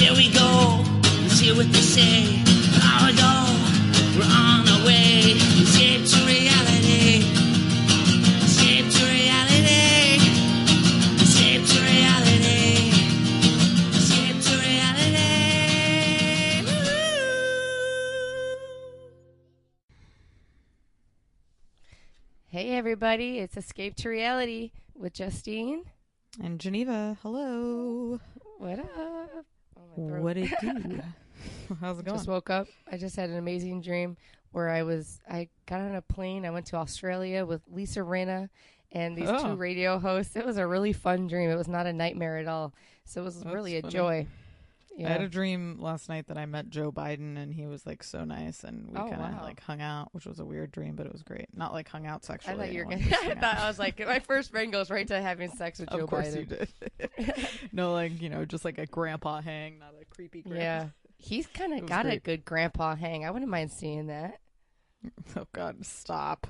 Here we go, let's hear what they say. Our door, we're on our way. Escape to reality. Escape to reality. Escape to reality. Escape to reality. Woo! Hey everybody, it's Escape to Reality with Justine. And Geneva, hello. What up? Oh, my throat. What it do? How's it going? Just woke up. I just had an amazing dream where I got on a plane. I went to Australia with Lisa Rinna and these two radio hosts. It was a really fun dream. It was not a nightmare at all. So it was really a joy. Yeah. I had a dream last night that I met Joe Biden and he was like so nice and we kind of like hung out, which was a weird dream, but it was great. Not like hung out sexually. I thought you were going to. I was like, my first brain goes right to having sex with Joe Biden. Of course you did. No, like, you know, just like a grandpa hang, not a creepy grandpa. Yeah. He's kind of got a good grandpa hang. I wouldn't mind seeing that. Oh, God, stop.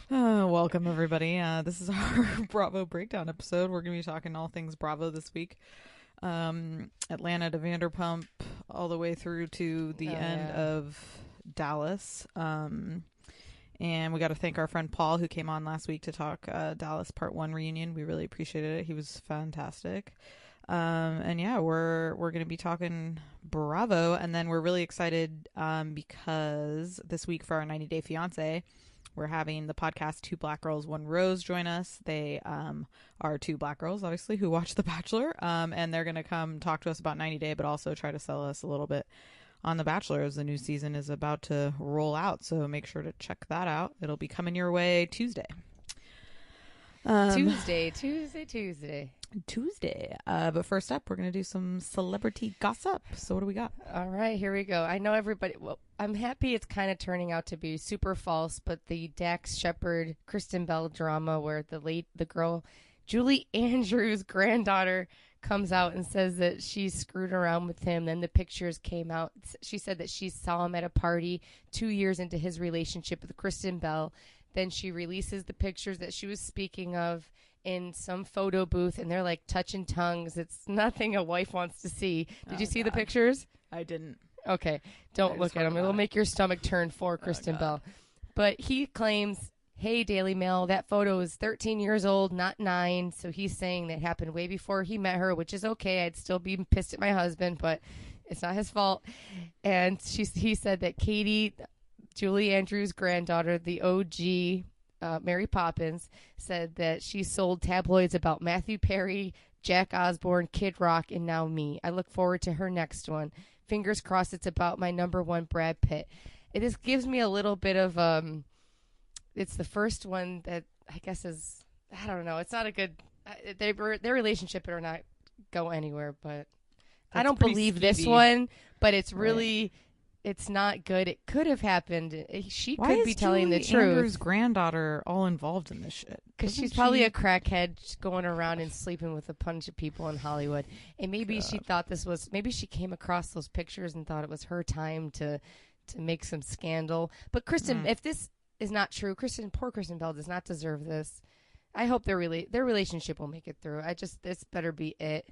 Welcome, everybody. This is our Bravo Breakdown episode. We're going to be talking all things Bravo this week. Atlanta to Vanderpump all the way through to the end of Dallas. And we got to thank our friend Paul who came on last week to talk Dallas Part 1 reunion. We really appreciated it. He was fantastic. And yeah, we're going to be talking Bravo, and then we're really excited because this week for our 90 Day Fiance, we're having the podcast Two Black Girls, One Rose join us. They are two black girls, obviously, who watch The Bachelor, and they're going to come talk to us about 90 Day, but also try to sell us a little bit on The Bachelor as the new season is about to roll out. So make sure to check that out. It'll be coming your way Tuesday. Tuesday. But first up, we're going to do some celebrity gossip. So what do we got? All right, here we go. I know everybody, well, I'm happy it's kind of turning out to be super false, but the Dax Shepard, Kristen Bell drama where the girl, Julie Andrews' granddaughter, comes out and says that she screwed around with him. Then the pictures came out. She said that she saw him at a party 2 years into his relationship with Kristen Bell. Then she releases the pictures that she was speaking of in some photo booth, and they're like touching tongues. It's nothing a wife wants to see. Did you see the pictures? I didn't. Okay, don't look at them. It'll make your stomach turn for Kristen Bell. But he claims, hey, Daily Mail, that photo is 13 years old, not 9. So he's saying that happened way before he met her, which is okay. I'd still be pissed at my husband, but it's not his fault. And he said that Katie, Julie Andrews' granddaughter, the OG, Mary Poppins, said that she sold tabloids about Matthew Perry, Jack Osbourne, Kid Rock, and now me. I look forward to her next one. Fingers crossed it's about my number one, Brad Pitt. It just gives me a little bit of, it's the first one that I guess is, I don't know, it's not a good, their relationship better not go anywhere, but I don't believe skeevy. This one, but it's really... Right. It's not good. It could have happened. She could be telling the truth. Why is Julie Andrews' granddaughter all involved in this shit? Because she's probably a crackhead just going around and sleeping with a bunch of people in Hollywood. And maybe she thought maybe she came across those pictures and thought it was her time to make some scandal. But Kristen, if this is not true, poor Kristen Bell does not deserve this. I hope their relationship will make it through. This better be it.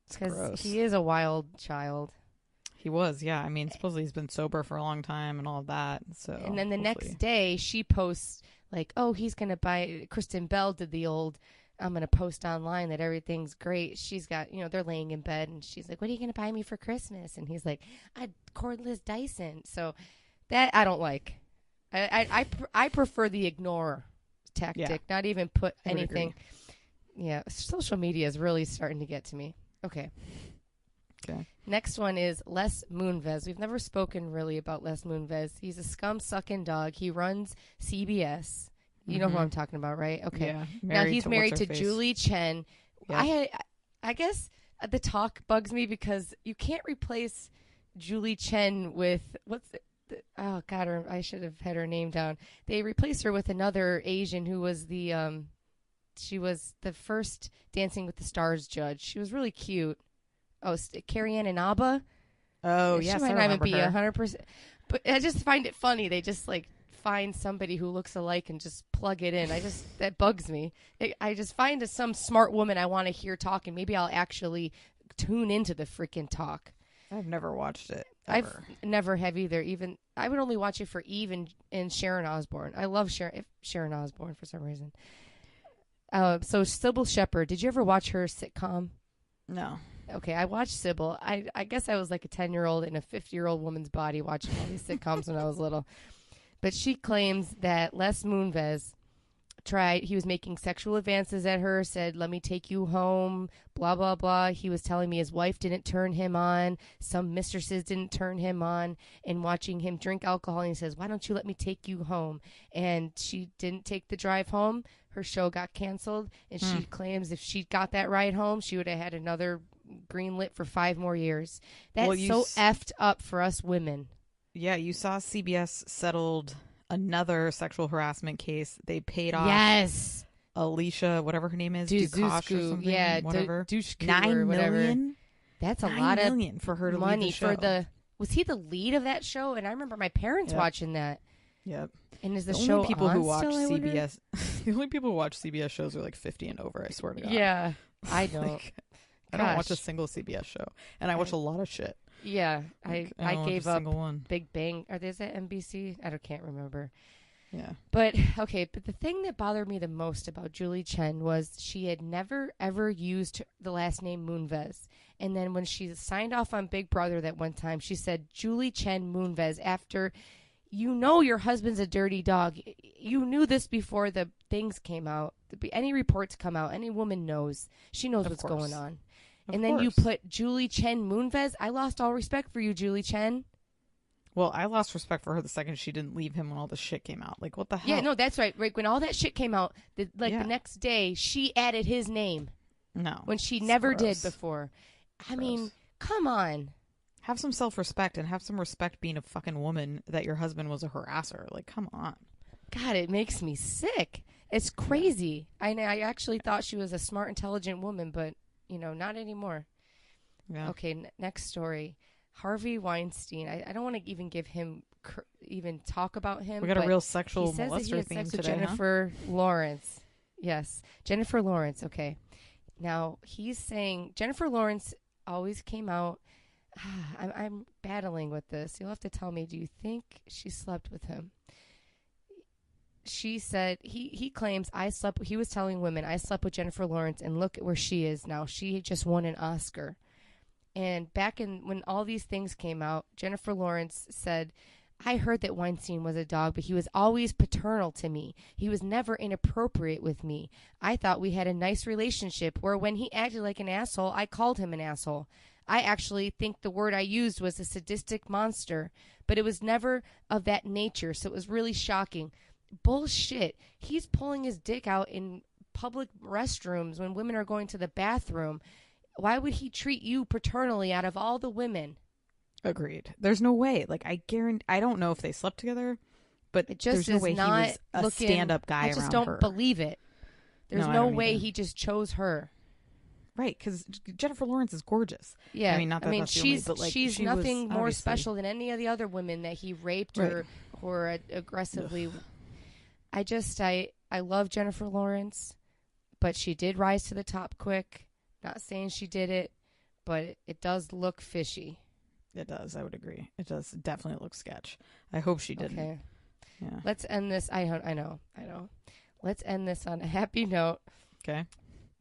Because he is a wild child. He was, yeah. I mean, supposedly he's been sober for a long time and all of that. So, and then the next day, she posts like, "Oh, he's gonna buy." Kristen Bell did the old, "I'm gonna post online that everything's great." She's got, they're laying in bed, and she's like, "What are you gonna buy me for Christmas?" And he's like, "A cordless Dyson." So that I don't like. I prefer the ignore tactic, not even put anything. Yeah, social media is really starting to get to me. Okay. Next one is Les Moonves. We've never spoken really about Les Moonves. He's a scum-sucking dog. He runs CBS. You know who I'm talking about, right? Okay. Yeah, now he's married to Julie Chen. Yeah. I guess the talk bugs me because you can't replace Julie Chen with oh God, I should have had her name down. They replaced her with another Asian who was she was the first Dancing with the Stars judge. She was really cute. Oh, Carrie-Ann Inaba? Oh, yes, she might not even be 100%. But I just find it funny. They just, find somebody who looks alike and just plug it in. That bugs me. I just find some smart woman I want to hear talking. Maybe I'll actually tune into the freaking talk. I've never watched it. I've never have either. Even I would only watch it for Eve and Sharon Osbourne. I love Sharon Osbourne for some reason. So Sybil Shepherd, did you ever watch her sitcom? No. Okay, I watched Sybil. I guess I was like a 10-year-old in a 50-year-old woman's body watching all these sitcoms when I was little. But she claims that Les Moonves he was making sexual advances at her, said, let me take you home, blah, blah, blah. He was telling me his wife didn't turn him on. Some mistresses didn't turn him on. And watching him drink alcohol, and he says, why don't you let me take you home? And she didn't take the drive home. Her show got canceled. And she claims if she got that ride home, she would have had another green lit for 5 more years. That's effed up for us women. Yeah, you saw CBS settled another sexual harassment case. They paid off Alicia, whatever her name is, Dukosh or something. Yeah, whatever. $9 million. That's a lot of money for her to money leave the show. Was he the lead of that show? And I remember my parents watching that. Yep. And is the only show people on who watch still, CBS? The only people who watch CBS shows are like 50 and over. I swear to God. Yeah, I don't. Like, I don't watch a single CBS show, and I watch a lot of shit. Yeah, I gave up one. Big Bang. Are these at NBC? Can't remember. Yeah. But the thing that bothered me the most about Julie Chen was she had never, ever used the last name Moonves. And then when she signed off on Big Brother that one time, she said Julie Chen Moonves after, your husband's a dirty dog. You knew this before the things came out. Any reports come out, any woman knows. She knows what's going on. And then you put Julie Chen Moonves. I lost all respect for you, Julie Chen. Well, I lost respect for her the second she didn't leave him when all the shit came out. Like, what the hell? Yeah, no, that's right. Right when all that shit came out, the next day, she added his name. No. When she never did before. I mean, come on. Have some self-respect and have some respect being a fucking woman that your husband was a harasser. Like, come on. God, it makes me sick. It's crazy. I actually thought she was a smart, intelligent woman, but, not anymore. Yeah. Okay, next story. Harvey Weinstein. I don't want to even give him, even talk about him. We got a real sexual molester he had theme sex today, with Jennifer Lawrence. Yes, Jennifer Lawrence. Okay. Now, he's saying Jennifer Lawrence always came out. I'm battling with this. You'll have to tell me, do you think she slept with him? She said, he claims he was telling women, I slept with Jennifer Lawrence and look at where she is now. She just won an Oscar. And back when all these things came out, Jennifer Lawrence said, I heard that Weinstein was a dog, but he was always paternal to me. He was never inappropriate with me. I thought we had a nice relationship where when he acted like an asshole, I called him an asshole. I actually think the word I used was a sadistic monster, but it was never of that nature, so it was really shocking. Bullshit. He's pulling his dick out in public restrooms when women are going to the bathroom. Why would he treat you paternally out of all the women? Agreed. There's no way. Like, I don't know if they slept together, but it just there's no way he was a stand-up guy around her. I just don't believe it. There's no way he just chose her. Right, because Jennifer Lawrence is gorgeous. Yeah, I mean, not that that's the only, but like, she's nothing more special than any of the other women that he raped or aggressively. Ugh. I love Jennifer Lawrence, but she did rise to the top quick. Not saying she did it, but it does look fishy. It does. I would agree. It does definitely look sketch. I hope she didn't. Okay. Yeah. Let's end this. I know. Let's end this on a happy note. Okay.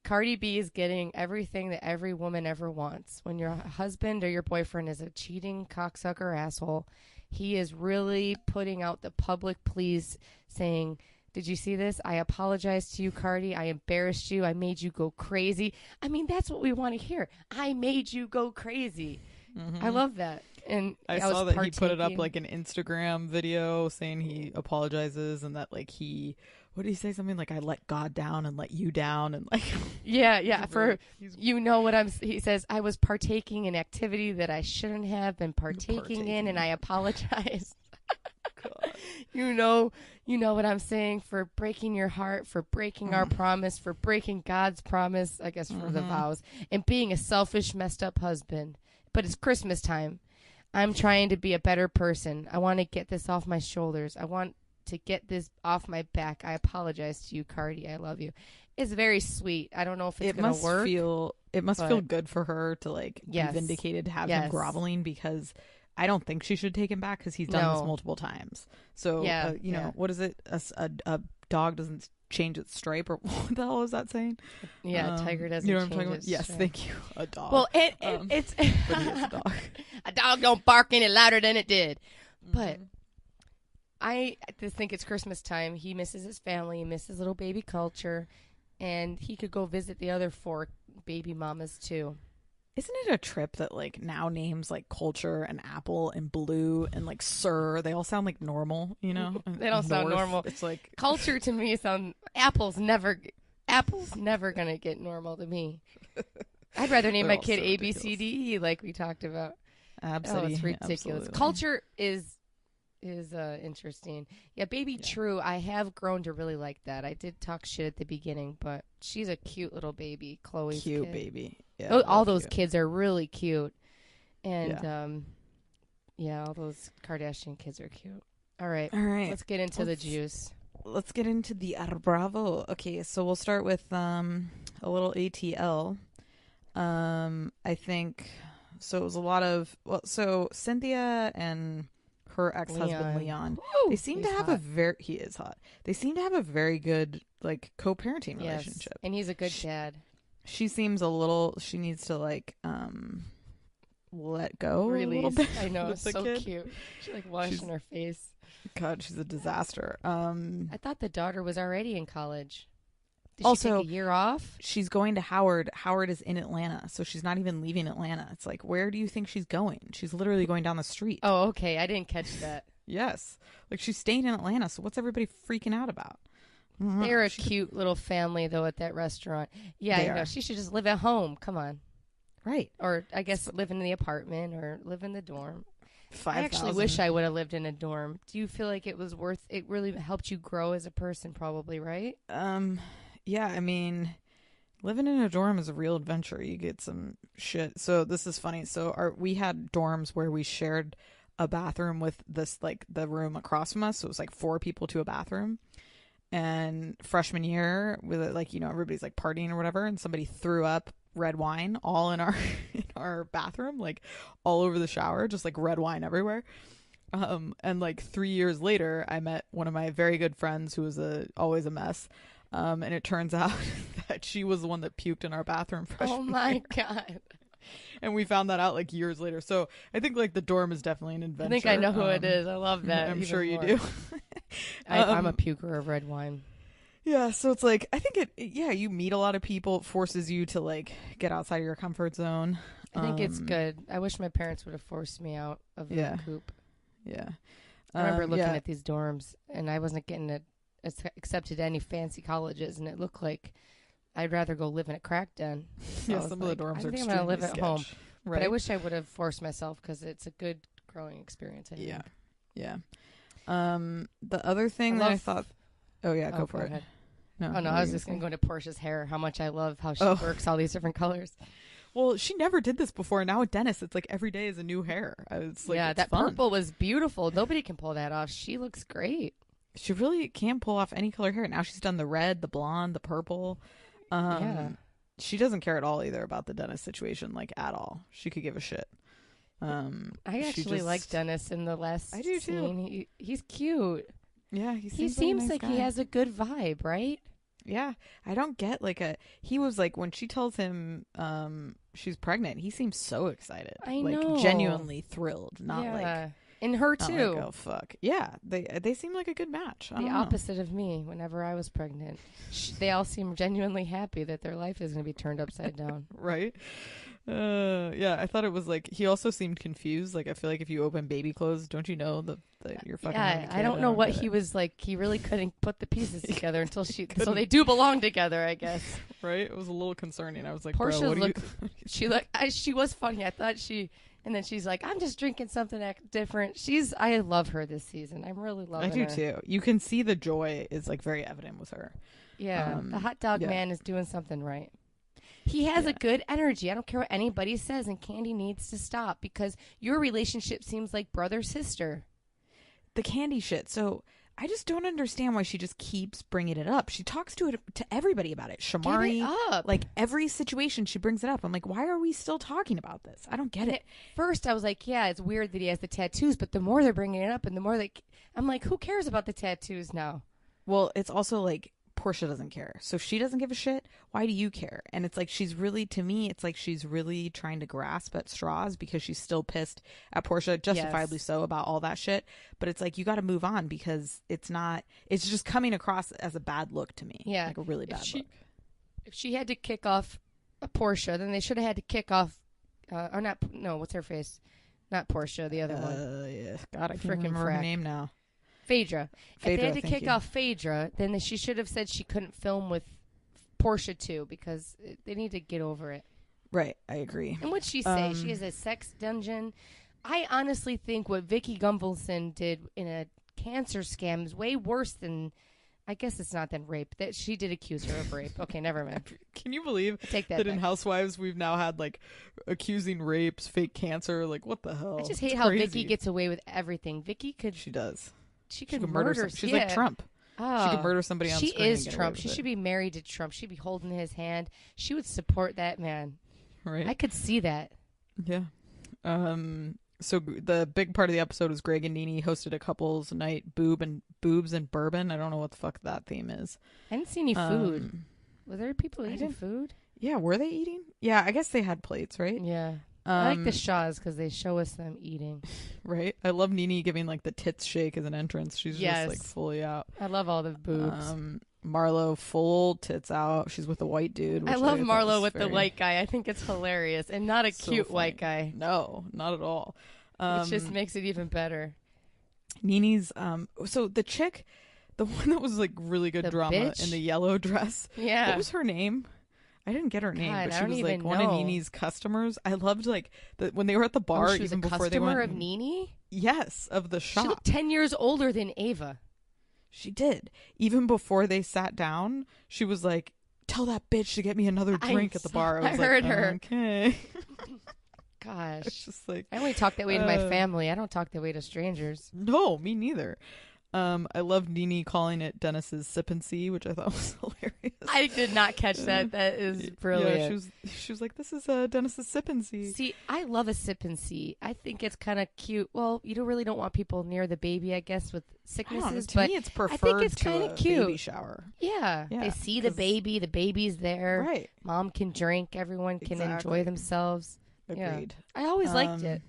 Cardi B is getting everything that every woman ever wants. When your husband or your boyfriend is a cheating cocksucker asshole, he is really putting out the public pleas saying, did you see this? I apologize to you, Cardi. I embarrassed you. I made you go crazy. I mean, that's what we want to hear. I made you go crazy. Mm-hmm. I love that. And I saw that he put it up like an Instagram video saying he apologizes and that like what did he say? Something like, I let God down and let you down and like. Yeah. He says, I was partaking in activity that I shouldn't have been partaking in and I apologize. God. You know what I'm saying, for breaking your heart, for breaking our promise, for breaking God's promise, I guess, for the vows, and being a selfish, messed up husband. But it's Christmas time. I'm trying to be a better person. I want to get this off my shoulders. I want to get this off my back. I apologize to you, Cardi. I love you. It's very sweet. I don't know if it's going to work. It must feel it must But- feel good for her to like Yes. be vindicated to have Yes. him groveling, because I don't think she should take him back because he's done this No. multiple times. So Yeah, you know, yeah. what is it? A dog doesn't change its stripe, or what the hell is that saying? Yeah, tiger doesn't You know what I'm change talking about? its Yes, stripe. thank you. A dog. Well, but it's he is a dog. a dog don't bark any louder than it did. But Mm-hmm. I just think it's Christmas time. He misses his family. He misses little baby culture. And he could go visit the other 4 baby mamas, too. Isn't it a trip that like now names like Culture and Apple and Blue and like Sir, they all sound like normal, you know? They don't sound normal. It's like Culture to me sound... Apple's never going to get normal to me. I'd rather name They're my all kid so A, B, C, D, E like we talked about. absolutely. Oh, it's ridiculous. Absolutely. Culture is interesting. Yeah, baby True, I have grown to really like that. I did talk shit at the beginning, but she's a cute little baby. Chloe's Cute kid. baby. Yeah, All real those cute. kids are really cute. And all those Kardashian kids are cute. All right. All right. Let's get into the juice. Let's get into the Bravo. Okay, so we'll start with a little ATL. I think so. It was a lot of so Cynthia and her ex-husband Leon. Woo! They seem to He's have hot. he is hot. They seem to have a very good like co-parenting Yes, relationship. and he's a good dad. She seems a little. She needs to like let go a little Release. bit. I know, with it's the so kid. cute. She's like washing her face. God, she's a disaster. I thought the daughter was already in college. Did Also- she take a year off? She's going to Howard. Howard is in Atlanta, so she's not even leaving Atlanta. It's like, where do you think she's going? She's literally going down the street. Oh, okay. I didn't catch that. Yes. Like, she's staying in Atlanta, so what's everybody freaking out about? They're a cute little family, though, at that restaurant. Yeah, They I know. are. She should just live at home. Come on. Right. Or, I guess, live in the apartment or live in the dorm. 5,000. I actually wish I would have lived in a dorm. Do you feel like it was worth it? Really helped you grow as a person, probably, right? Yeah, I mean, living in a dorm is a real adventure. You get some shit. So this is funny. So we had dorms where we shared a bathroom with this, like, the room across from us. So it was like 4 people to a bathroom. And freshman year, with like, you know, everybody's like partying or whatever, and somebody threw up red wine all in our bathroom, like all over the shower, just like red wine everywhere. And like 3 years later, I met one of my very good friends who was always a mess. And it turns out that she was the one that puked in our bathroom freshman Oh, my year. God. And we found that out like years later. So I think like the dorm is definitely an adventure. I think I know who it is. I love that. I'm even sure you more. do. I'm a puker of red wine. Yeah, so it's like, I think you meet a lot of people. It forces you to like get outside of your comfort zone. I think it's good. I wish my parents would have forced me out of Yeah. the coop. Yeah. I remember looking yeah. at these dorms, and I wasn't getting accepted to any fancy colleges, and it looked like I'd rather go live in a crack den. So Yeah, I was some of the like, dorms I are think I'm gonna live at extremely home. sketch, right? But I wish I would have forced myself because it's a good growing experience. I think. Yeah. The other thing that I thought. Oh yeah, go for it. ahead. No, Oh no, what I were was you just gonna going to go into Portia's hair. How much I love how she Oh. works all these different colors. say? Well, she never did this before. Now at dentist, it's like every day is a new hair. It's like, yeah, it's that fun. purple was beautiful. Nobody can pull that off. She looks great. She really can pull off any color hair. Now she's done the red, the blonde, the purple. Yeah. She doesn't care at all either about the dentist situation, like at all. She could give a shit. I she actually just- like Dennis in the last I do, too. scene. He's cute. Yeah, He like, a seems nice like guy. he has a good vibe, right? Yeah, I don't get he was like, when she tells him she's pregnant, he seems so excited. I like know. genuinely thrilled, not yeah. like and her not too. like, oh fuck. Yeah, they seem like a good match. I The don't know. opposite of me whenever I was pregnant. They all seem genuinely happy that their life is going to be turned upside down. Right? Yeah, I thought it was like, he also seemed confused. Like, I feel like if you open baby clothes, don't you know that you're fucking having a Yeah, kid? I don't know what get he it. was like. He really couldn't put the pieces together until so they do belong together, I guess. Right? It was a little concerning. I was like, Portia bro, what looked. do She was funny. I thought and then she's like, I'm just drinking something different. I love her this season. I'm really loving I her. do too. You can see the joy is like very evident with her. Yeah, the hot dog yeah. man is doing something right. He has a good energy. I don't care what anybody says, and Candy needs to stop because your relationship seems like brother-sister. The candy shit. So I just don't understand why she just keeps bringing it up. She talks to everybody about it. Shamari, Give it up. like every situation she brings it up. I'm like, why are we still talking about this? I don't get it. At first, I was like, yeah, it's weird that he has the tattoos, but the more they're bringing it up and the more I'm like, who cares about the tattoos now? Well, it's also like Portia doesn't care. So if she doesn't give a shit, why do you care? And it's like to me, it's like she's really trying to grasp at straws because she's still pissed at Portia, justifiably so, about all that shit. But it's like, you got to move on because it's just coming across as a bad look to me. Yeah. Like a really bad look. If she had to kick off a Portia, then they should have had to kick off, what's her face? Not Portia, the other one. Yeah. God, I can't remember her name now. Phaedra. If they had to kick you. off Phaedra, then she should have said she couldn't film with Portia too because they need to get over it. Right, I agree. And what'd she say? She has a sex dungeon. I honestly think what Vicky Gunvalson did in a cancer scam is way worse than, I guess it's not than rape. That she did accuse her of rape. Okay, never mind. Can you believe Take that that back. in Housewives we've now had like accusing rapes, fake cancer? Like, what the hell? I just hate It's how crazy. Vicky gets away with everything. Vicky could. She does. She could murder. murder. She's yeah. like Trump. Oh, She could murder somebody on She screen. is and get Trump. away She with should it. be married to Trump. She'd be holding his hand. She would support that man. Right. I could see that. Yeah. So the big part of the episode was Greg and Nene hosted a couples night, Boobs and Bourbon. I don't know what the fuck that theme is. I didn't see any food. Were there people eating didn't- food? Yeah, were they eating? Yeah, I guess they had plates, right? Yeah. I like the Shaws because they show us them eating. Right. I love Nene giving like the tits shake as an entrance. She's Yes. just like fully out. I love all the boobs. Marlo full tits out. She's with a white dude. I which love thought Marlo was with the very- white guy. I think it's hilarious and not a So cute funny. white guy. No, not at all. It just makes it even better. Nene's so the chick, the one that was like really good The drama bitch? in the yellow dress. Yeah. What was her name? I didn't get her name, God, but I she don't was like even one of know. Nene's customers. I loved like when they were at the bar, she was even a before they customer went. of Nene? Yes, of the She shop. looked 10 years older than Ava. She did. Even before they sat down, she was like, "Tell that bitch to get me another drink at the bar." I was heard like, her. Okay. Gosh. It's just like, I only talk that way to my family. I don't talk that way to strangers. no, me neither. I love Nene calling it Dennis's sip and see, which I thought was hilarious. I did not catch that. That is brilliant. Yeah, she was like, "This is Dennis's sip and see." See, I love a sip and see. I think it's kind of cute. Well, you really don't want people near the baby, I guess, with I don't know, sicknesses. to but me, it's preferred I think it's to kind a of cute. baby shower. Yeah. Yeah, They see the 'cause- baby. The baby's there. Right. Mom can drink. Everyone can Exactly. enjoy themselves. Agreed. Yeah. I always liked it.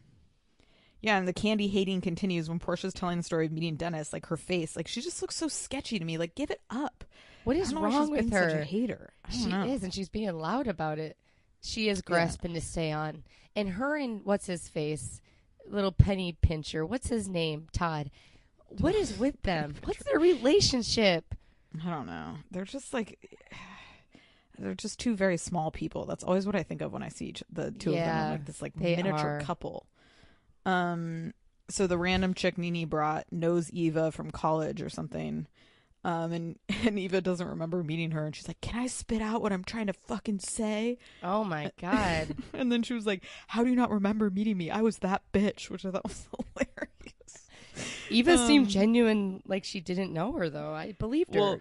Yeah, and the candy hating continues when Portia's telling the story of meeting Dennis. Like her face, like she just looks so sketchy to me. Like, give it up. What I is don't know why wrong she's with being her? Such a hater. I don't She know. is, and she's being loud about it. She is grasping to stay on. And her and what's his face, little penny pincher. What's his name? Todd. What is with them? What's their relationship? I don't know. They're just like, they're just two very small people. That's always what I think of when I see the two of them. I'm like this like they miniature are. couple. So the random chick Nene brought knows Eva from college or something. And Eva doesn't remember meeting her, and she's like, "Can I spit out what I'm trying to fucking say?" Oh my God. And then she was like, "How do you not remember meeting me? I was that bitch," which I thought was hilarious. Eva seemed genuine, like she didn't know her, though. I believed her. Well,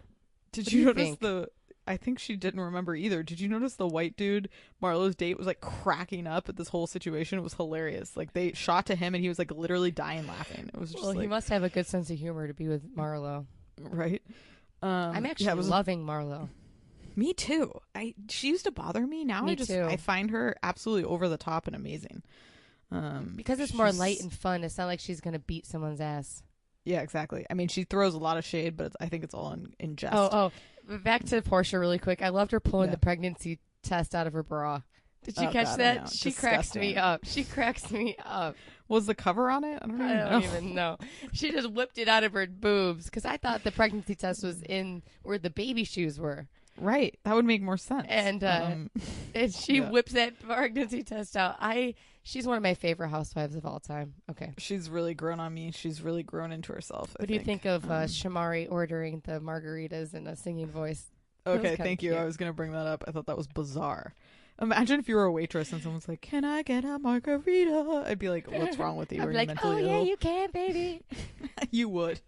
did What you do you notice think? I think she didn't remember either. Did you notice the white dude, Marlo's date, was like cracking up at this whole situation? It was hilarious. Like they shot to him and he was like literally dying laughing. It was just Well, like, he must have a good sense of humor to be with Marlo. right? I'm actually yeah, it was- loving Marlo. Me too. She used to bother me. Now Me I just too. I find her absolutely over the top and amazing. Because it's more she's- light and fun. It's not like she's going to beat someone's ass. Yeah, exactly. I mean, she throws a lot of shade, but I think it's all in jest. Oh, back to Portia really quick. I loved her pulling Yeah. the pregnancy test out of her bra. Did you Oh, catch God, I know. that? She cracks me Disgusting. up. She cracks me up. Was the cover on it? I don't even I know. don't even know. She just whipped it out of her boobs because I thought the pregnancy test was in where the baby shoes were. Right. That would make more sense. And and she yeah. whips that pregnancy test out. She's one of my favorite housewives of all time. Okay. She's really grown on me. She's really grown into herself. What do you think of Shamari ordering the margaritas in a singing voice? That was Okay, kinda thank you. cute. I was going to bring that up. I thought that was bizarre. Imagine if you were a waitress and someone's like, "Can I get a margarita?" I'd be like, "What's wrong with you? I'd Are be you like, mentally oh, yeah, ill?" you can, baby. You would.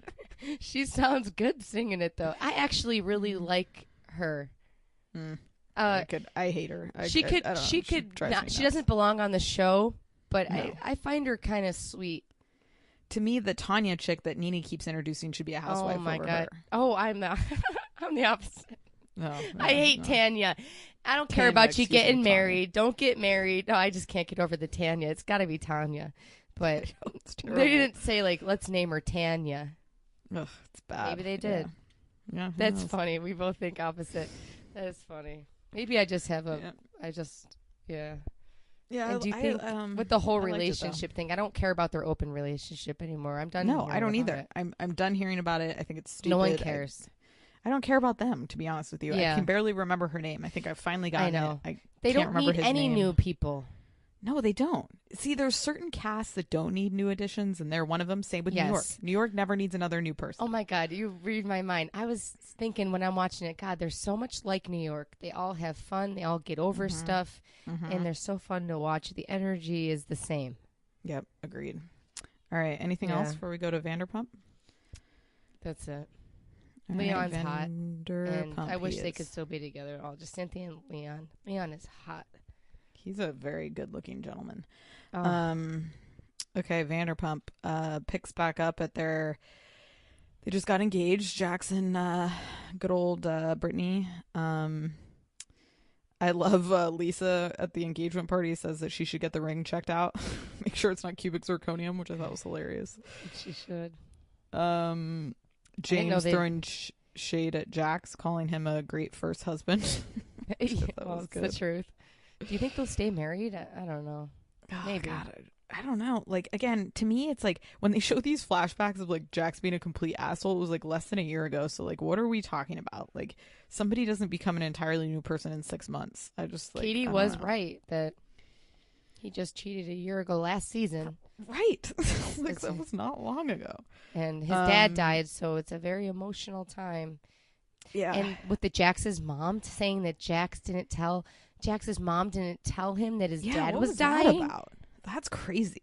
She sounds good singing it though. I actually really like her. I hate her. She I don't know. she could drives not, me she nuts. doesn't belong on the show, but No. I find her kind of sweet. To me, the Tanya chick that Nene keeps introducing should be a housewife Oh my over god. her. Oh, I'm the I'm the opposite. No, I hate no. Tanya. I don't care Tanya, about you excuse me, getting Tanya. married. Don't get married. No, I just can't get over the Tanya. It's got to be Tanya. But It's terrible. they didn't say like let's name her Tanya. Ugh, it's bad. Maybe they did. Yeah, who That's knows? funny. We both think opposite. That is funny. Maybe I just have a. Yeah. I just yeah. Yeah, And do you think with the whole I liked it, though. relationship thing, I don't care about their open relationship anymore. I'm done. No, hearing I don't about either. it. I'm done hearing about it. I think it's stupid. No one cares. I don't care about them, to be honest with you. Yeah. I can barely remember her name. I think I've finally gotten know. it. They can't don't remember need his any name. new people. No, they don't. See, there's certain casts that don't need new additions, and they're one of them. Same with New York. Yes. New York never needs another new person. Oh my God, you read my mind. I was thinking when I'm watching it, God, they're so much like New York. They all have fun. They all get over stuff, and they're so fun to watch. The energy is the same. Yep, agreed. All right, anything Yeah. else before we go to Vanderpump? That's it. All Leon's right, hot, and I wish he they is. could still be together. All just Cynthia and Leon. Leon is hot. He's a very good-looking gentleman. Oh. Okay, Vanderpump picks back up at their. They just got engaged. Jackson, good old Brittany. I love Lisa at the engagement party says that she should get the ring checked out. Make sure it's not cubic zirconium, which I thought was hilarious. She should. James throwing shade at Jax, calling him a great first husband. That Well, was it's the good. truth. Do you think they'll stay married? I don't know. Oh, Maybe. God, I don't know. Like, again, to me, it's like when they show these flashbacks of like Jax being a complete asshole, it was like less than a year ago. So, like, what are we talking about? Like, somebody doesn't become an entirely new person in 6 months. I just like Katie I don't was know. right that he just cheated a year ago last season, Right. Like, that was not long ago. and his dad died, so it's a very emotional time. Yeah. And with the Jax's mom saying that Jax's mom didn't tell him that his dad what was that dying. about? That's crazy.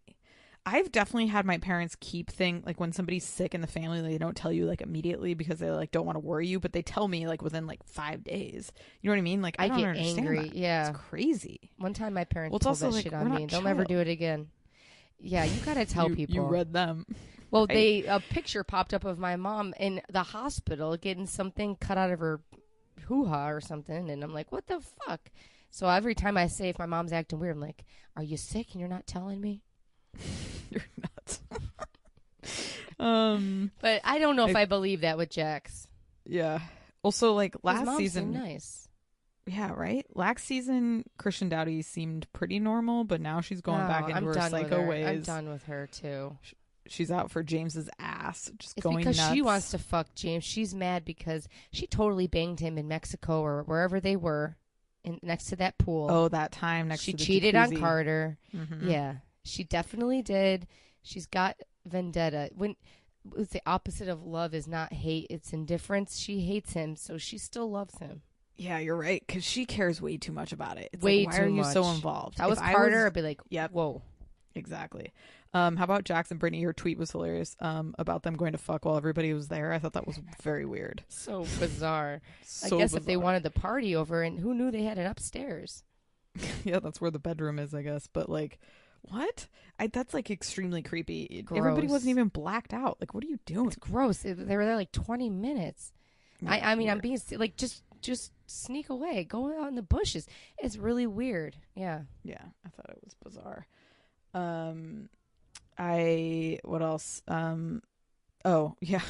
I've definitely had my parents keep like when somebody's sick in the family, they don't tell you like immediately because they like don't want to worry you, but they tell me like within like 5 days. You know what I mean? Like I don't get understand angry. that. Yeah. It's crazy. One time my parents Well, it's pulled also that like, shit we're on not me, and they'll never child. do it again. Yeah, you gotta tell people. You read them. Well, a picture popped up of my mom in the hospital getting something cut out of her hoo-ha or something, and I'm like, what the fuck? So every time I say if my mom's acting weird, I'm like, are you sick and you're not telling me? You're nuts. But I don't know if I believe that with Jax. Yeah. Also, like His last mom season, seemed nice. yeah, right. Last season, Christian Dowdy seemed pretty normal, but now she's going No, back into I'm her done with psycho her. ways. I'm done with her too. She's out for James's ass, just It's going because nuts. she wants to fuck James. She's mad because she totally banged him in Mexico or wherever they were, next to that pool. Oh, that time next she to the cheated jacuzzi. on Carter. Mhm. Yeah, she definitely did. She's got vendetta. When it's the opposite of love is not hate, it's indifference. She hates him, so she still loves him. Yeah, you're right, because she cares way too much about it. It's Way like, why too are you so much. involved? If I was If Carter, I'd be like, Yep. whoa. Exactly. How about Jackson Brittany? Your tweet was hilarious about them going to fuck while everybody was there. I thought that was very weird. So bizarre. So I guess if they bizarre. wanted the party over, and who knew they had it upstairs? Yeah, that's where the bedroom is, I guess. But like, what? That's like extremely creepy. Gross. Everybody wasn't even blacked out. Like, what are you doing? It's gross. They were there like 20 minutes. I mean, I'm being like, just sneak away. Go out in the bushes. It's really weird. Yeah. Yeah, I thought it was bizarre. What else? Oh yeah.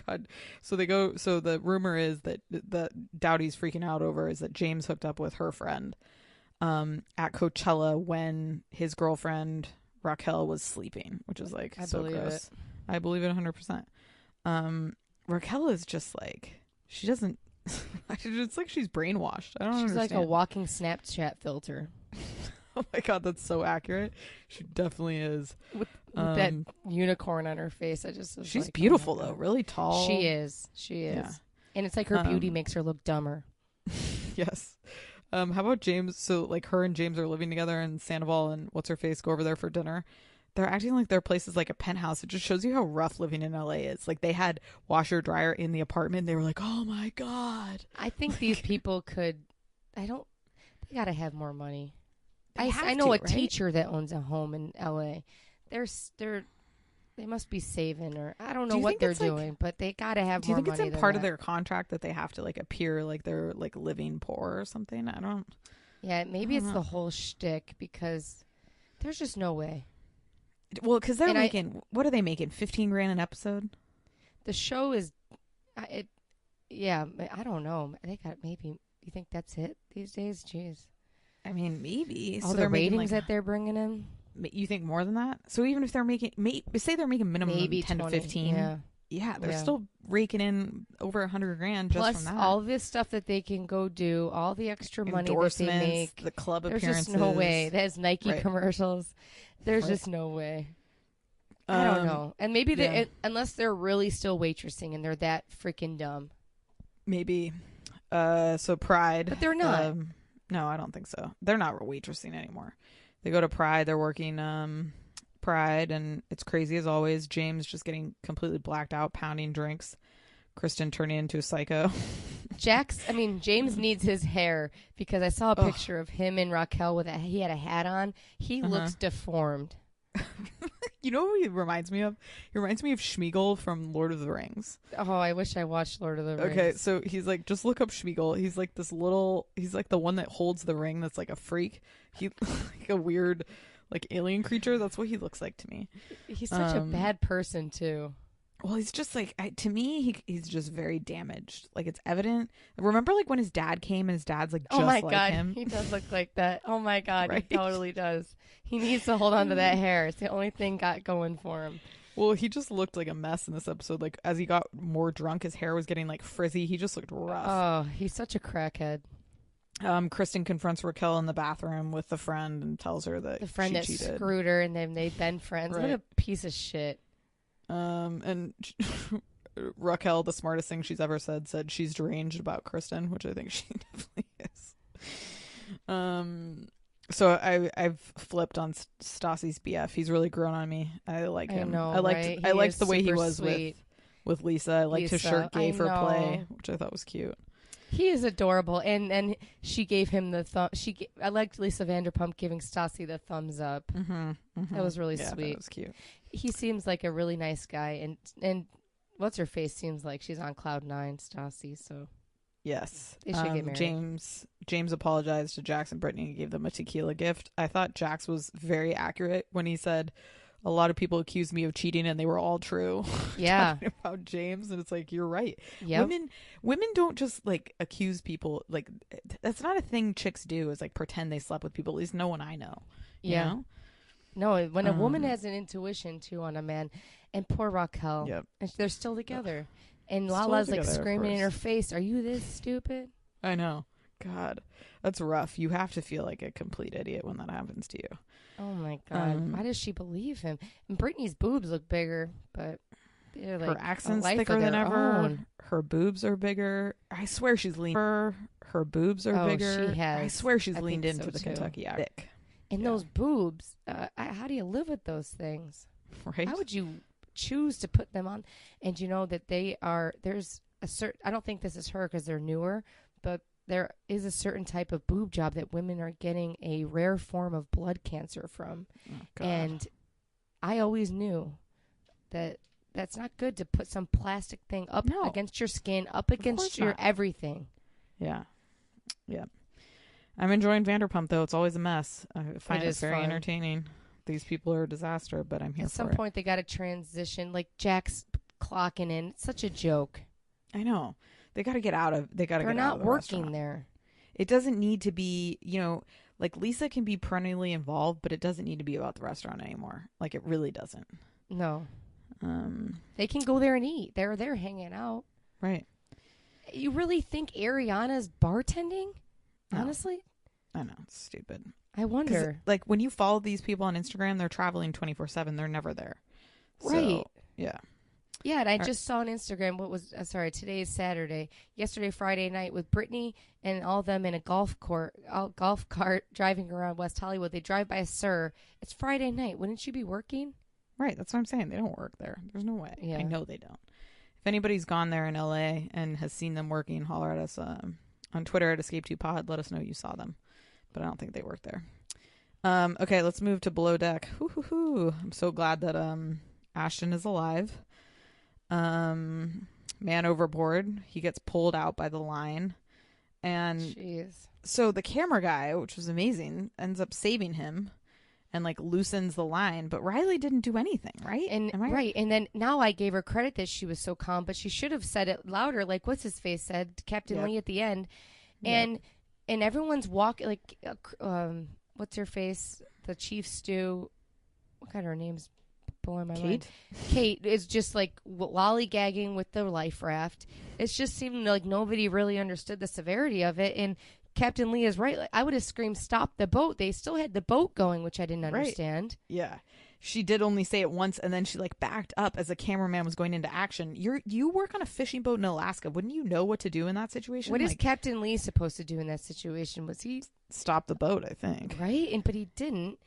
God. So the rumor is that Dowdy's freaking out over is that James hooked up with her friend at Coachella when his girlfriend Raquel was sleeping, which is like I so believe gross. it. I believe it 100%. Raquel is just like, she doesn't, it's like she's brainwashed. I don't She's understand. like a walking Snapchat filter Oh my God, that's so accurate. She definitely is. with that unicorn on her face. I just was She's like, beautiful oh my though, God. really tall. She is. Yeah. And it's like her beauty makes her look dumber. Yes. How about James? So like her and James are living together, and Sandoval and what's her face go over there for dinner. They're acting like their place is like a penthouse. It just shows you how rough living in LA is. Like they had washer dryer in the apartment. They were like, oh my God. I think these people could. They gotta have more money. I to, know a right? teacher that owns a home in LA. They must be saving, or I don't know what they're doing, but they gotta have more money. Do you think it's in part of their contract that they have to like appear like they're like living poor or something? I don't. Yeah, maybe it's the whole shtick because there's just no way. Well, because they're making, what are they making? 15 grand an episode? The show is, yeah, I don't know. They got maybe, you think that's it these days? Jeez. I mean, maybe. All the ratings that they're bringing in? You think more than that? So even if they're making, say they're making minimum maybe 10 20, to 15. Yeah, they're still raking in over 100 grand just plus from that. all this stuff that they can go do, all the extra money that they make. The club There's appearances. There's just no way. There's Nike commercials. There's just no way. I don't know. And maybe unless they're really still waitressing and they're that freaking dumb. Maybe. So Pride. But they're not. No, I don't think so. They're not waitressing anymore. They go to Pride. They're working Pride, and it's crazy as always. James just getting completely blacked out, pounding drinks. Kristen turning into a psycho. James needs his hair because I saw a picture of him and Raquel he had a hat on. He looks deformed. You know who he reminds me of? He reminds me of Schmeagol from Lord of the Rings. Oh, I wish I watched Lord of the Rings. Okay, so he's like, just look up Schmeagol. He's like he's like the one that holds the ring that's like a freak. He like a weird like alien creature. That's what he looks like to me. He's such a bad person too. Well, he's just like, to me, he's just very damaged. Like, it's evident. Remember, like, when his dad came and his dad's, like, just like him? He does look like that. Oh, my God. Right? He totally does. He needs to hold on to that hair. It's the only thing got going for him. Well, he just looked like a mess in this episode. Like, as he got more drunk, his hair was getting, like, frizzy. He just looked rough. Oh, he's such a crackhead. Kristen confronts Raquel in the bathroom with the friend and tells her that the friend that cheated. Screwed her, and then they've been friends. Right. What a piece of shit. And Raquel, the smartest thing she's ever said she's deranged about Kristen, which I think she definitely is. So I've flipped on Stassi's BF. He's really grown on me. I like him. I liked the way he was sweet. with Lisa. I liked his shirt gay for play, which I thought was cute. He is adorable, and she gave him the thumb. I liked Lisa Vanderpump giving Stassi the thumbs up. That was really sweet. That was cute. He seems like a really nice guy, and what's her face seems like she's on cloud nine, Stassi. So yes, they should get married. James apologized to Jax and Brittany and gave them a tequila gift. I thought Jax was very accurate when he said, a lot of people accused me of cheating and they were all true. Yeah. Talking about James, and it's like, you're right. Yep. Women don't just like accuse people. Like, that's not a thing chicks do, is like pretend they slept with people. At least no one I know. You know? No, when a woman has an intuition too on a man, and poor Raquel, and they're still together. And Lala's like screaming in her face, "Are you this stupid?" I know. God, that's rough. You have to feel like a complete idiot when that happens to you. Oh my God! Why does she believe him? And Brittany's boobs look bigger, but they're like her accent's thicker than ever. Her boobs are bigger. I swear she's leaned. Her boobs are bigger. She has. I swear she's leaned into the Kentucky accent. And those boobs, how do you live with those things? Right? How would you choose to put them on? And you know that there's a certain, I don't think this is her because they're newer, but there is a certain type of boob job that women are getting a rare form of blood cancer from. Oh, God. And I always knew that that's not good to put some plastic thing up against your skin, up against your everything. Yeah. Yeah. I'm enjoying Vanderpump, though. It's always a mess. I find it very entertaining. These people are a disaster, but I'm here for it. At some point, they got to transition. Like, Jack's clocking in. It's such a joke. I know. They got to get out of. They're not working there. It doesn't need to be. Like Lisa can be perennially involved, but it doesn't need to be about the restaurant anymore. Like, it really doesn't. No. They can go there and eat. They're there hanging out. Right. You really think Ariana's bartending? No. Honestly, I know, it's stupid. I wonder. Like, when you follow these people on Instagram, they're traveling 24/7. They're never there. Right. So, yeah. Yeah, and I just saw on Instagram today is Saturday. Yesterday, Friday night, with Brittany and all of them in a golf cart driving around West Hollywood. They drive by a Sir. It's Friday night. Wouldn't you be working? Right, that's what I'm saying. They don't work there. There's no way. Yeah. I know they don't. If anybody's gone there in LA and has seen them working, holler at us on Twitter at Escape2Pod. Let us know you saw them. But I don't think they work there. Okay, let's move to Below Deck. I'm so glad that Ashton is alive. Man overboard. He gets pulled out by the line. And Jeez. So the camera guy, which was amazing, ends up saving him and like loosens the line. But Riley didn't do anything, right? Right. And then now I gave her credit that she was so calm, but she should have said it louder, like what's his face said, Captain Lee at the end. And everyone's walking like what's her face? The chief stew. What kind of her name's blowing my mind? Kate is just like lollygagging with the life raft. It just seemed like nobody really understood the severity of it. And Captain Lee is right. Like, I would have screamed, "Stop the boat!" They still had the boat going, which I didn't understand. Yeah, she did only say it once, and then she like backed up as the cameraman was going into action. You work on a fishing boat in Alaska. Wouldn't you know what to do in that situation? What is Captain Lee supposed to do in that situation? Was he stop the boat? I think but he didn't.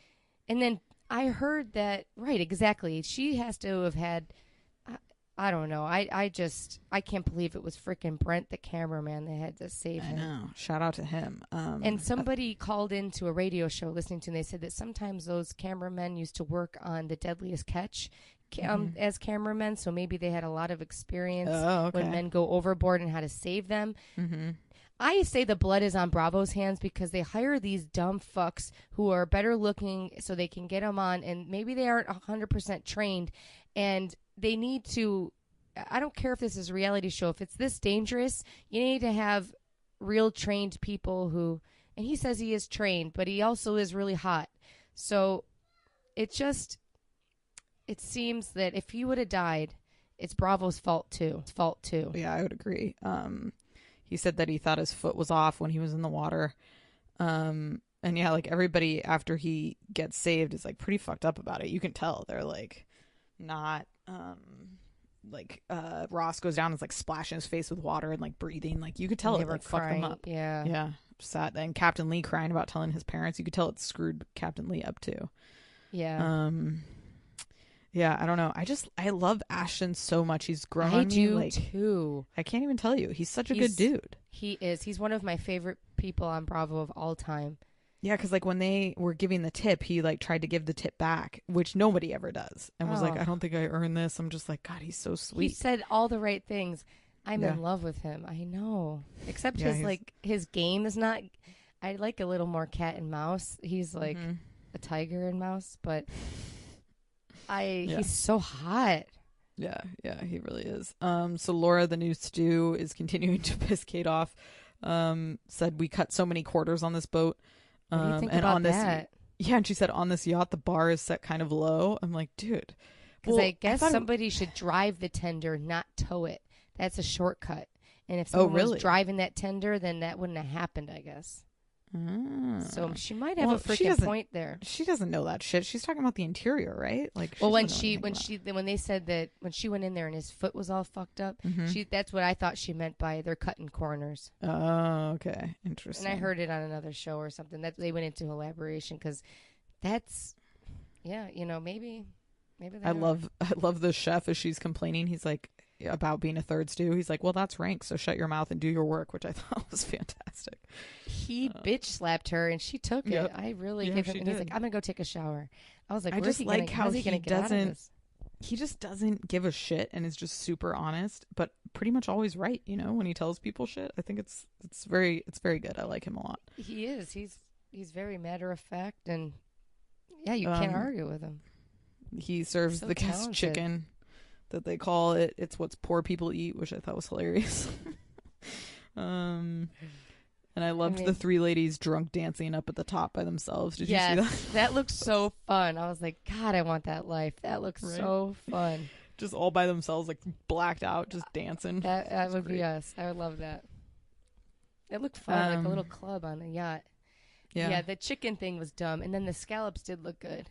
And then I heard that exactly. She has to have had. I don't know. I can't believe it was freaking Brent, the cameraman, that had to save him. I know. Shout out to him. And somebody called into a radio show listening to him. They said that sometimes those cameramen used to work on The Deadliest Catch as cameramen, so maybe they had a lot of experience when men go overboard and how to save them. Mm-hmm. I say the blood is on Bravo's hands because they hire these dumb fucks who are better looking so they can get them on, and maybe they aren't 100% trained, and they need to, I don't care if this is a reality show, if it's this dangerous, you need to have real trained people who, and he says he is trained, but he also is really hot. So it seems that if he would have died, it's Bravo's fault too. Yeah, I would agree. He said that he thought his foot was off when he was in the water. And yeah, like everybody after he gets saved is like pretty fucked up about it. You can tell they're like not Ross goes down and is like splashing his face with water and like breathing. Like you could tell it like fucked them up. Yeah. Sad. And Captain Lee crying about telling his parents. You could tell it screwed Captain Lee up too. Yeah. Yeah, I don't know. I love Ashton so much. He's grown on me. I do too. I can't even tell you. He's such a good dude. He is. He's one of my favorite people on Bravo of all time. Yeah, because like when they were giving the tip, he like tried to give the tip back, which nobody ever does, and was like, "I don't think I earned this." I'm just like, God, he's so sweet. He said all the right things. I'm in love with him. I know, except his game is not. I like a little more cat and mouse. He's like a tiger and mouse, but he's so hot. Yeah, he really is. So Laura, the new stew, is continuing to piss Kate off. Said we cut so many quarters on this boat. What do you think about that? Yeah, and she said on this yacht the bar is set kind of low. I'm like, dude, because I guess somebody should drive the tender, not tow it. That's a shortcut. And if someone was driving that tender, then that wouldn't have happened, I guess. So she might have a freaking point there. She doesn't know that shit. She's talking about the interior, right? Like, when they said that when she went in there and his foot was all fucked up, that's what I thought she meant by they're cutting corners. Oh, okay, interesting. And I heard it on another show or something that they went into elaboration because that's, maybe. I love the chef as she's complaining. He's like about being a third stew. He's like, well, that's rank, so shut your mouth and do your work, which I thought was fantastic. He bitch slapped her and she took it. I really gave him. And he's like, I'm gonna go take a shower. I was like, how's he gonna get out of this? He just doesn't give a shit and is just super honest, but pretty much always right. When he tells people shit, I think it's very good. I like him a lot. He is. He's very matter of fact, and you can't argue with him. He serves the guest chicken that they call it. It's what poor people eat, which I thought was hilarious. And I loved the three ladies drunk dancing up at the top by themselves. Did you see that? That looked so fun. I was like, God, I want that life. That looks so fun. Just all by themselves, like blacked out, just dancing. That would be us. I would love that. It looked fun, like a little club on a yacht. Yeah, the chicken thing was dumb, and then the scallops did look good.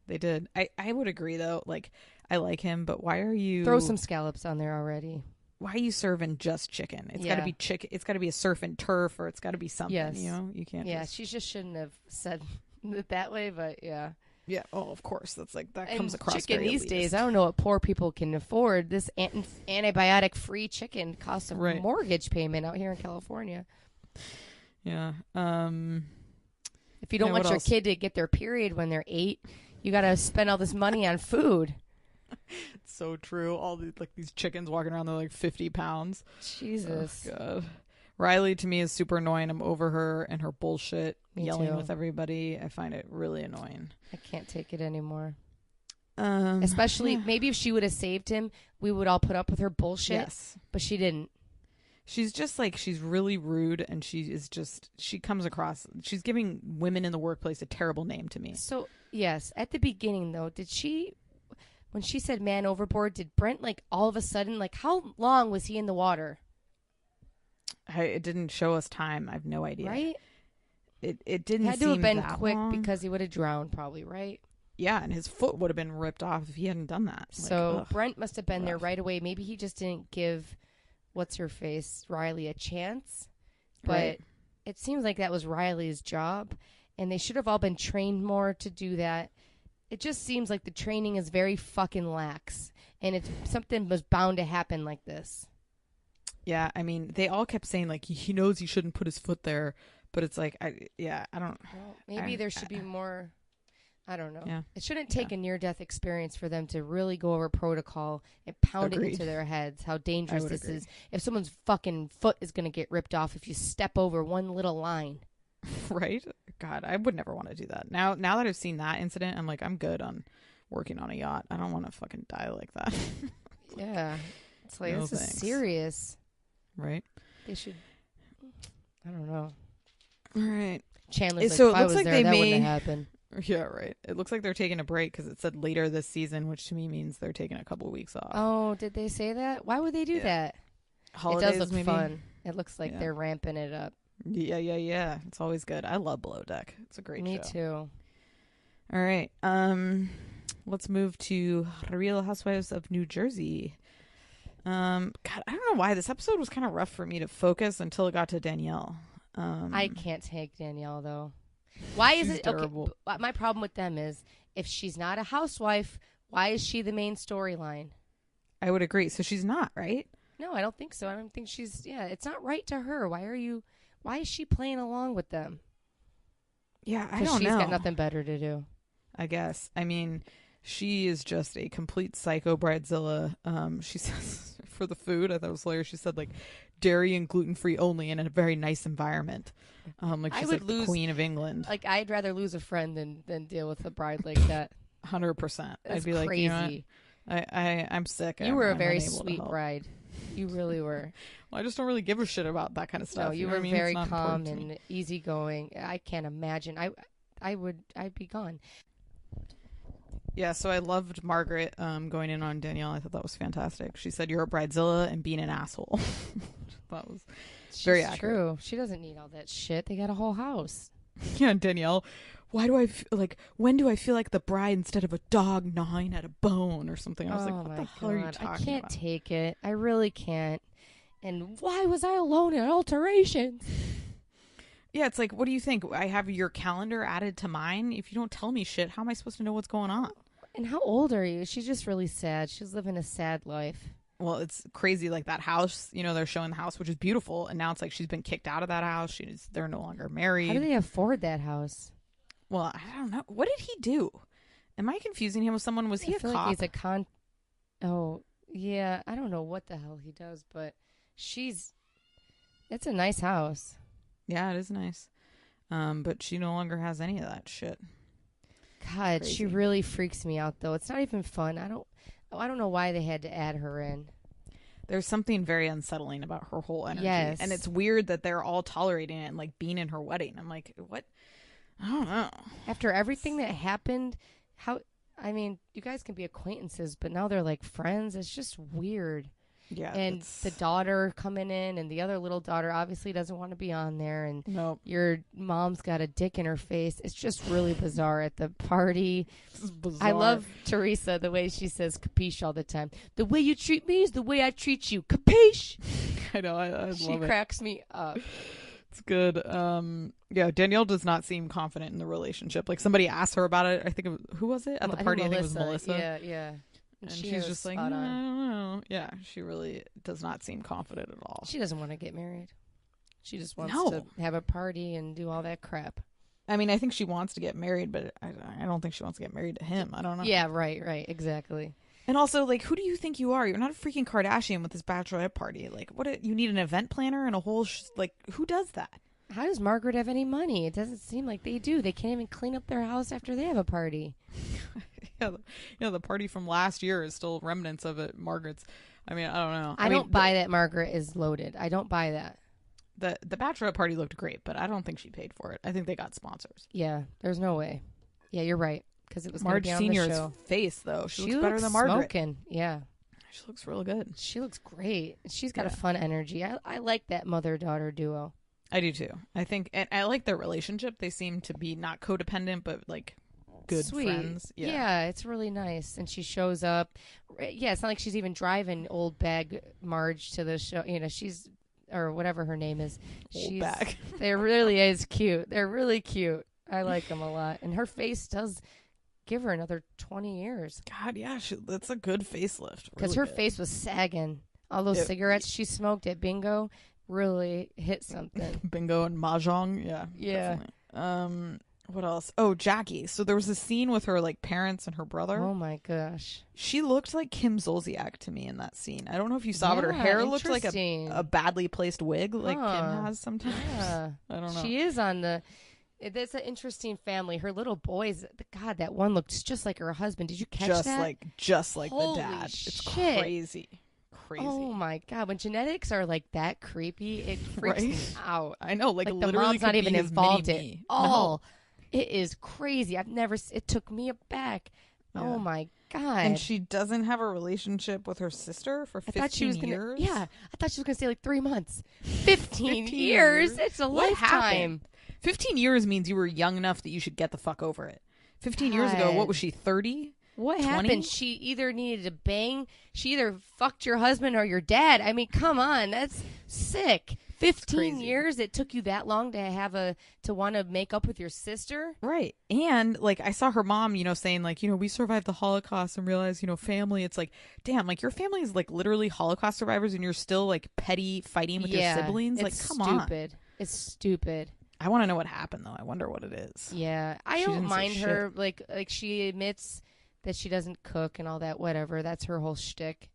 they did. I would agree though. Like, I like him, but why are you Throw some scallops on there already. Why are you serving just chicken? It's got to be chicken. It's got to be a surf and turf, or it's got to be something. Yes. You know, you can't. Yeah, she just shouldn't have said it that way, but yeah. Yeah. Oh, of course. That's like that And comes across. Chicken very these elitist. days, I don't know what poor people can afford. This antibiotic-free chicken costs a mortgage payment out here in California. Yeah. If you don't want your kid to get their period when they're 8, you got to spend all this money on food. It's so true. All these chickens walking around, they're like 50 pounds. Jesus. Oh, God. Riley to me is super annoying. I'm over her and her bullshit, yelling too. with everybody. I find it really annoying. I can't take it anymore. Especially maybe if she would have saved him, we would all put up with her bullshit. Yes. But she didn't. She's just like, she's really rude, and she comes across, she's giving women in the workplace a terrible name to me. So, yes, at the beginning, though, when she said man overboard, did Brent, like, all of a sudden, like, how long was he in the water? It didn't show us time. I have no idea. Right? It didn't had to have been that quick long. because he would have drowned, probably, right? Yeah, and his foot would have been ripped off if he hadn't done that. So Brent must have been there right away. Maybe he just didn't give what's-her-face, Riley, a chance. But it seems like that was Riley's job, and they should have all been trained more to do that. It just seems like the training is very fucking lax, and something was bound to happen like this. Yeah, I mean, they all kept saying, like, he knows he shouldn't put his foot there, but it's like, I don't... Well, maybe there should be more... I don't know. Yeah. It shouldn't take a near-death experience for them to really go over protocol and pound it into their heads how dangerous this is. If someone's fucking foot is going to get ripped off if you step over one little line. Right? God, I would never want to do that. Now that I've seen that incident, I'm like, I'm good on working on a yacht. I don't want to fucking die like that. Yeah. It's like, No this thanks. is serious. Right? They should... I don't know. All right. Chandler's So like, if I was like there, that wouldn't have happened. Yeah, right. It looks like they're taking a break because it said later this season, which to me means they're taking a couple of weeks off. Oh, did they say that? Why would they do that? Holidays, it does look maybe? fun. It looks like they're ramping it up. Yeah. It's always good. I love Below Deck. It's a great show. Me too. All right. Let's move to Real Housewives of New Jersey. God, I don't know why this episode was kind of rough for me to focus until it got to Danielle. I can't take Danielle though. Why is it terrible. Okay, my problem with them is if she's not a housewife, why is she the main storyline? I would agree. So she's not, right? No, I don't think so. I don't think she's. Yeah, it's not right to her. Why is she playing along with them? Yeah, I don't know. She's got nothing better to do. I guess. I mean, she is just a complete psycho bridezilla. She says for the food, I thought it was hilarious. She said like dairy and gluten-free only and in a very nice environment. Like she's like the Queen of England. Like I'd rather lose a friend than deal with a bride like that. 100%. I'd be crazy. like, you know what? I'm sick. You were a very sweet bride. You really were. Well, I just don't really give a shit about that kind of stuff. No, you were very calm and easygoing. I can't imagine. I'd be gone. Yeah, so I loved Margaret going in on Danielle. I thought that was fantastic. She said, "You're a bridezilla and being an asshole." That was very accurate. True. She doesn't need all that shit. They got a whole house. Yeah, Danielle. Why do I when do I feel like the bride instead of a dog gnawing at a bone or something? I was like, what the hell are you talking about? I can't take it. I really can't. And why was I alone in alterations? Yeah, it's like, what do you think? I have your calendar added to mine. If you don't tell me shit, how am I supposed to know what's going on? And how old are you? She's just really sad. She's living a sad life. Well, it's crazy. Like that house, they're showing the house, which is beautiful. And now it's like she's been kicked out of that house. They're no longer married. How do they afford that house? Well, I don't know. What did he do? Am I confusing him with someone? Was he a cop? Like he's a Oh, yeah. I don't know what the hell he does, but it's a nice house. Yeah, it is nice. But she no longer has any of that shit. God, she really freaks me out, though. It's not even fun. I don't know why they had to add her in. There's something very unsettling about her whole energy. Yes. And it's weird that they're all tolerating it and like being in her wedding. I'm like, what? I don't know. After everything that happened, you guys can be acquaintances, but now they're like friends. It's just weird. Yeah. And the daughter coming in, and the other little daughter obviously doesn't want to be on there. And Nope. your mom's got a dick in her face. It's just really bizarre at the party. This is bizarre. I love Teresa, the way she says capiche all the time. The way you treat me is the way I treat you. Capiche? I know. I love it. She cracks me up. It's good. Yeah, Danielle does not seem confident in the relationship. Like, somebody asked her about it. I think who was it at the party? I think it was Melissa. Yeah. And she's just like, I don't know. Yeah, she really does not seem confident at all. She doesn't want to get married. She just wants to have a party and do all that crap. I mean, I think she wants to get married, but I don't think she wants to get married to him. I don't know. Yeah, right, exactly. And also, like, who do you think you are? You're not a freaking Kardashian with this bachelorette party. Like, you need an event planner and a whole, like, who does that? How does Margaret have any money? It doesn't seem like they do. They can't even clean up their house after they have a party. Yeah, the party from last year is still remnants of it. Margaret's. I mean, I don't know. I don't buy that Margaret is loaded. I don't buy that. The bachelorette party looked great, but I don't think she paid for it. I think they got sponsors. Yeah, there's no way. Yeah, you're right. Because it was Marge Senior's face, though. She looks better than Margaret. Smoking. Yeah. She looks really good. She looks great. She's got a fun energy. I like that mother-daughter duo. I do, too. I think, and I like their relationship. They seem to be not codependent, but, like, good friends. Yeah, it's really nice. And she shows up. Yeah, it's not like she's even driving old bag Marge to the show. You know, she's, or whatever her name is. Old bag. They're really is cute. They're really cute. I like them a lot. And her face does give her another 20 years. God, yeah, that's a good facelift. Because her face was sagging. All those cigarettes she smoked at Bingo really hit something. Bingo and Mahjong, yeah. Definitely. What else? Oh, Jackie. So there was a scene with her, like, parents and her brother. Oh my gosh. She looked like Kim Zolciak to me in that scene. I don't know if you saw, but her hair looked like a badly placed wig, like Kim has sometimes. Yeah. I don't know. She is on the. That's an interesting family. Her little boys. God, that one looked just like her husband. Did you catch that? Just like Holy the dad. It's shit. crazy. Oh my God! When genetics are like that creepy, it freaks me out. I know, like the literally mom's not even involved at all. No. It is crazy. It took me aback. Yeah. Oh my God! And she doesn't have a relationship with her sister for 15 years. Yeah, I thought she was gonna stay like 3 months. 15 years. It's a lifetime. Happened? 15 years means you were young enough that you should get the fuck over it. 15 years ago, what was she? 30? What 20? happened? She either needed to bang. She either fucked your husband or your dad. I mean, come on, that's sick. 15 years it took you that long to want to make up with your sister, right? And like I saw her mom, saying like, we survived the Holocaust and realized, family. It's like, damn, like your family is like literally Holocaust survivors, and you're still like petty fighting with your siblings. Like, come on, it's stupid. I want to know what happened though. I wonder what it is. Yeah, I don't mind her. Like she admits that she doesn't cook and all that, whatever. That's her whole shtick.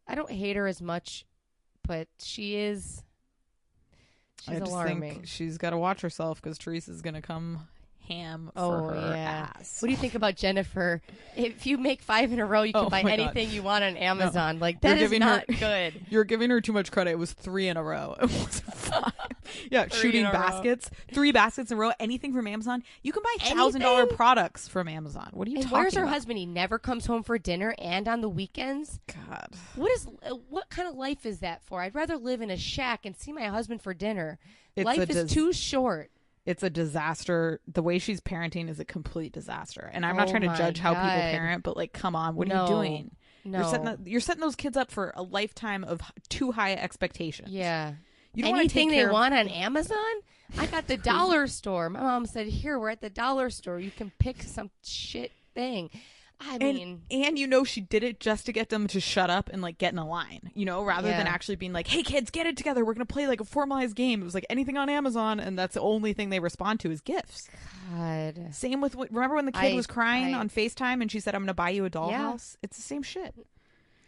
I don't hate her as much, but she's alarming. Think she's got to watch herself because Teresa's going to come ham for her ass. What do you think about Jennifer? If you make 5 in a row, you can buy anything you want on Amazon. No. Like, that is not good. You're giving her too much credit. It was 3 in a row. It wasn't 5. Yeah, shooting baskets. 3 baskets in a row. Anything from Amazon. You can buy $1,000 products from Amazon. What are you talking about? Where's her husband? He never comes home for dinner and on the weekends. God. What kind of life is that for? I'd rather live in a shack and see my husband for dinner. Life is too short. It's a disaster. The way she's parenting is a complete disaster. And I'm not trying to judge how people parent, but like, come on, what are you doing? No. You're setting those kids up for a lifetime of too high expectations. Yeah. You don't Anything they want on Amazon? I got the dollar store. My mom said, here, we're at the dollar store. You can pick some shit thing. And she did it just to get them to shut up and like get in a line, rather than actually being like, hey kids, get it together. We're going to play like a formalized game. It was like anything on Amazon. And that's the only thing they respond to is gifts. God. Same with, remember when the kid was crying on FaceTime and she said, I'm going to buy you a dollhouse? It's the same shit.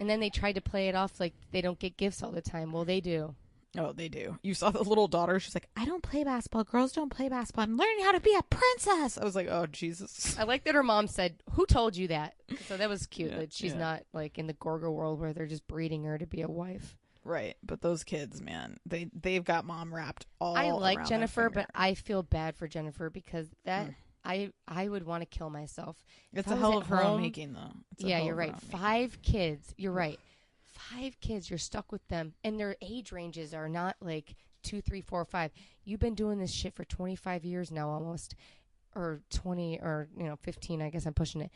And then they tried to play it off like they don't get gifts all the time. Well, they do. Oh, they do. You saw the little daughter. She's like, I don't play basketball. Girls don't play basketball. I'm learning how to be a princess. I was like, oh, Jesus. I like that her mom said, who told you that? So that was cute that she's not like in the Gorga world where they're just breeding her to be a wife. Right. But those kids, man, they've got mom wrapped all I like around Jennifer, but I feel bad for Jennifer because that I would want to kill myself. It's a hell of her own making, though. Yeah, you're right. 5 kids. You're right. 5 kids. You're stuck with them. And their age ranges are not like 2, 3, 4, 5. You've been doing this shit for 25 years now almost. Or 20 or, 15. I guess I'm pushing it.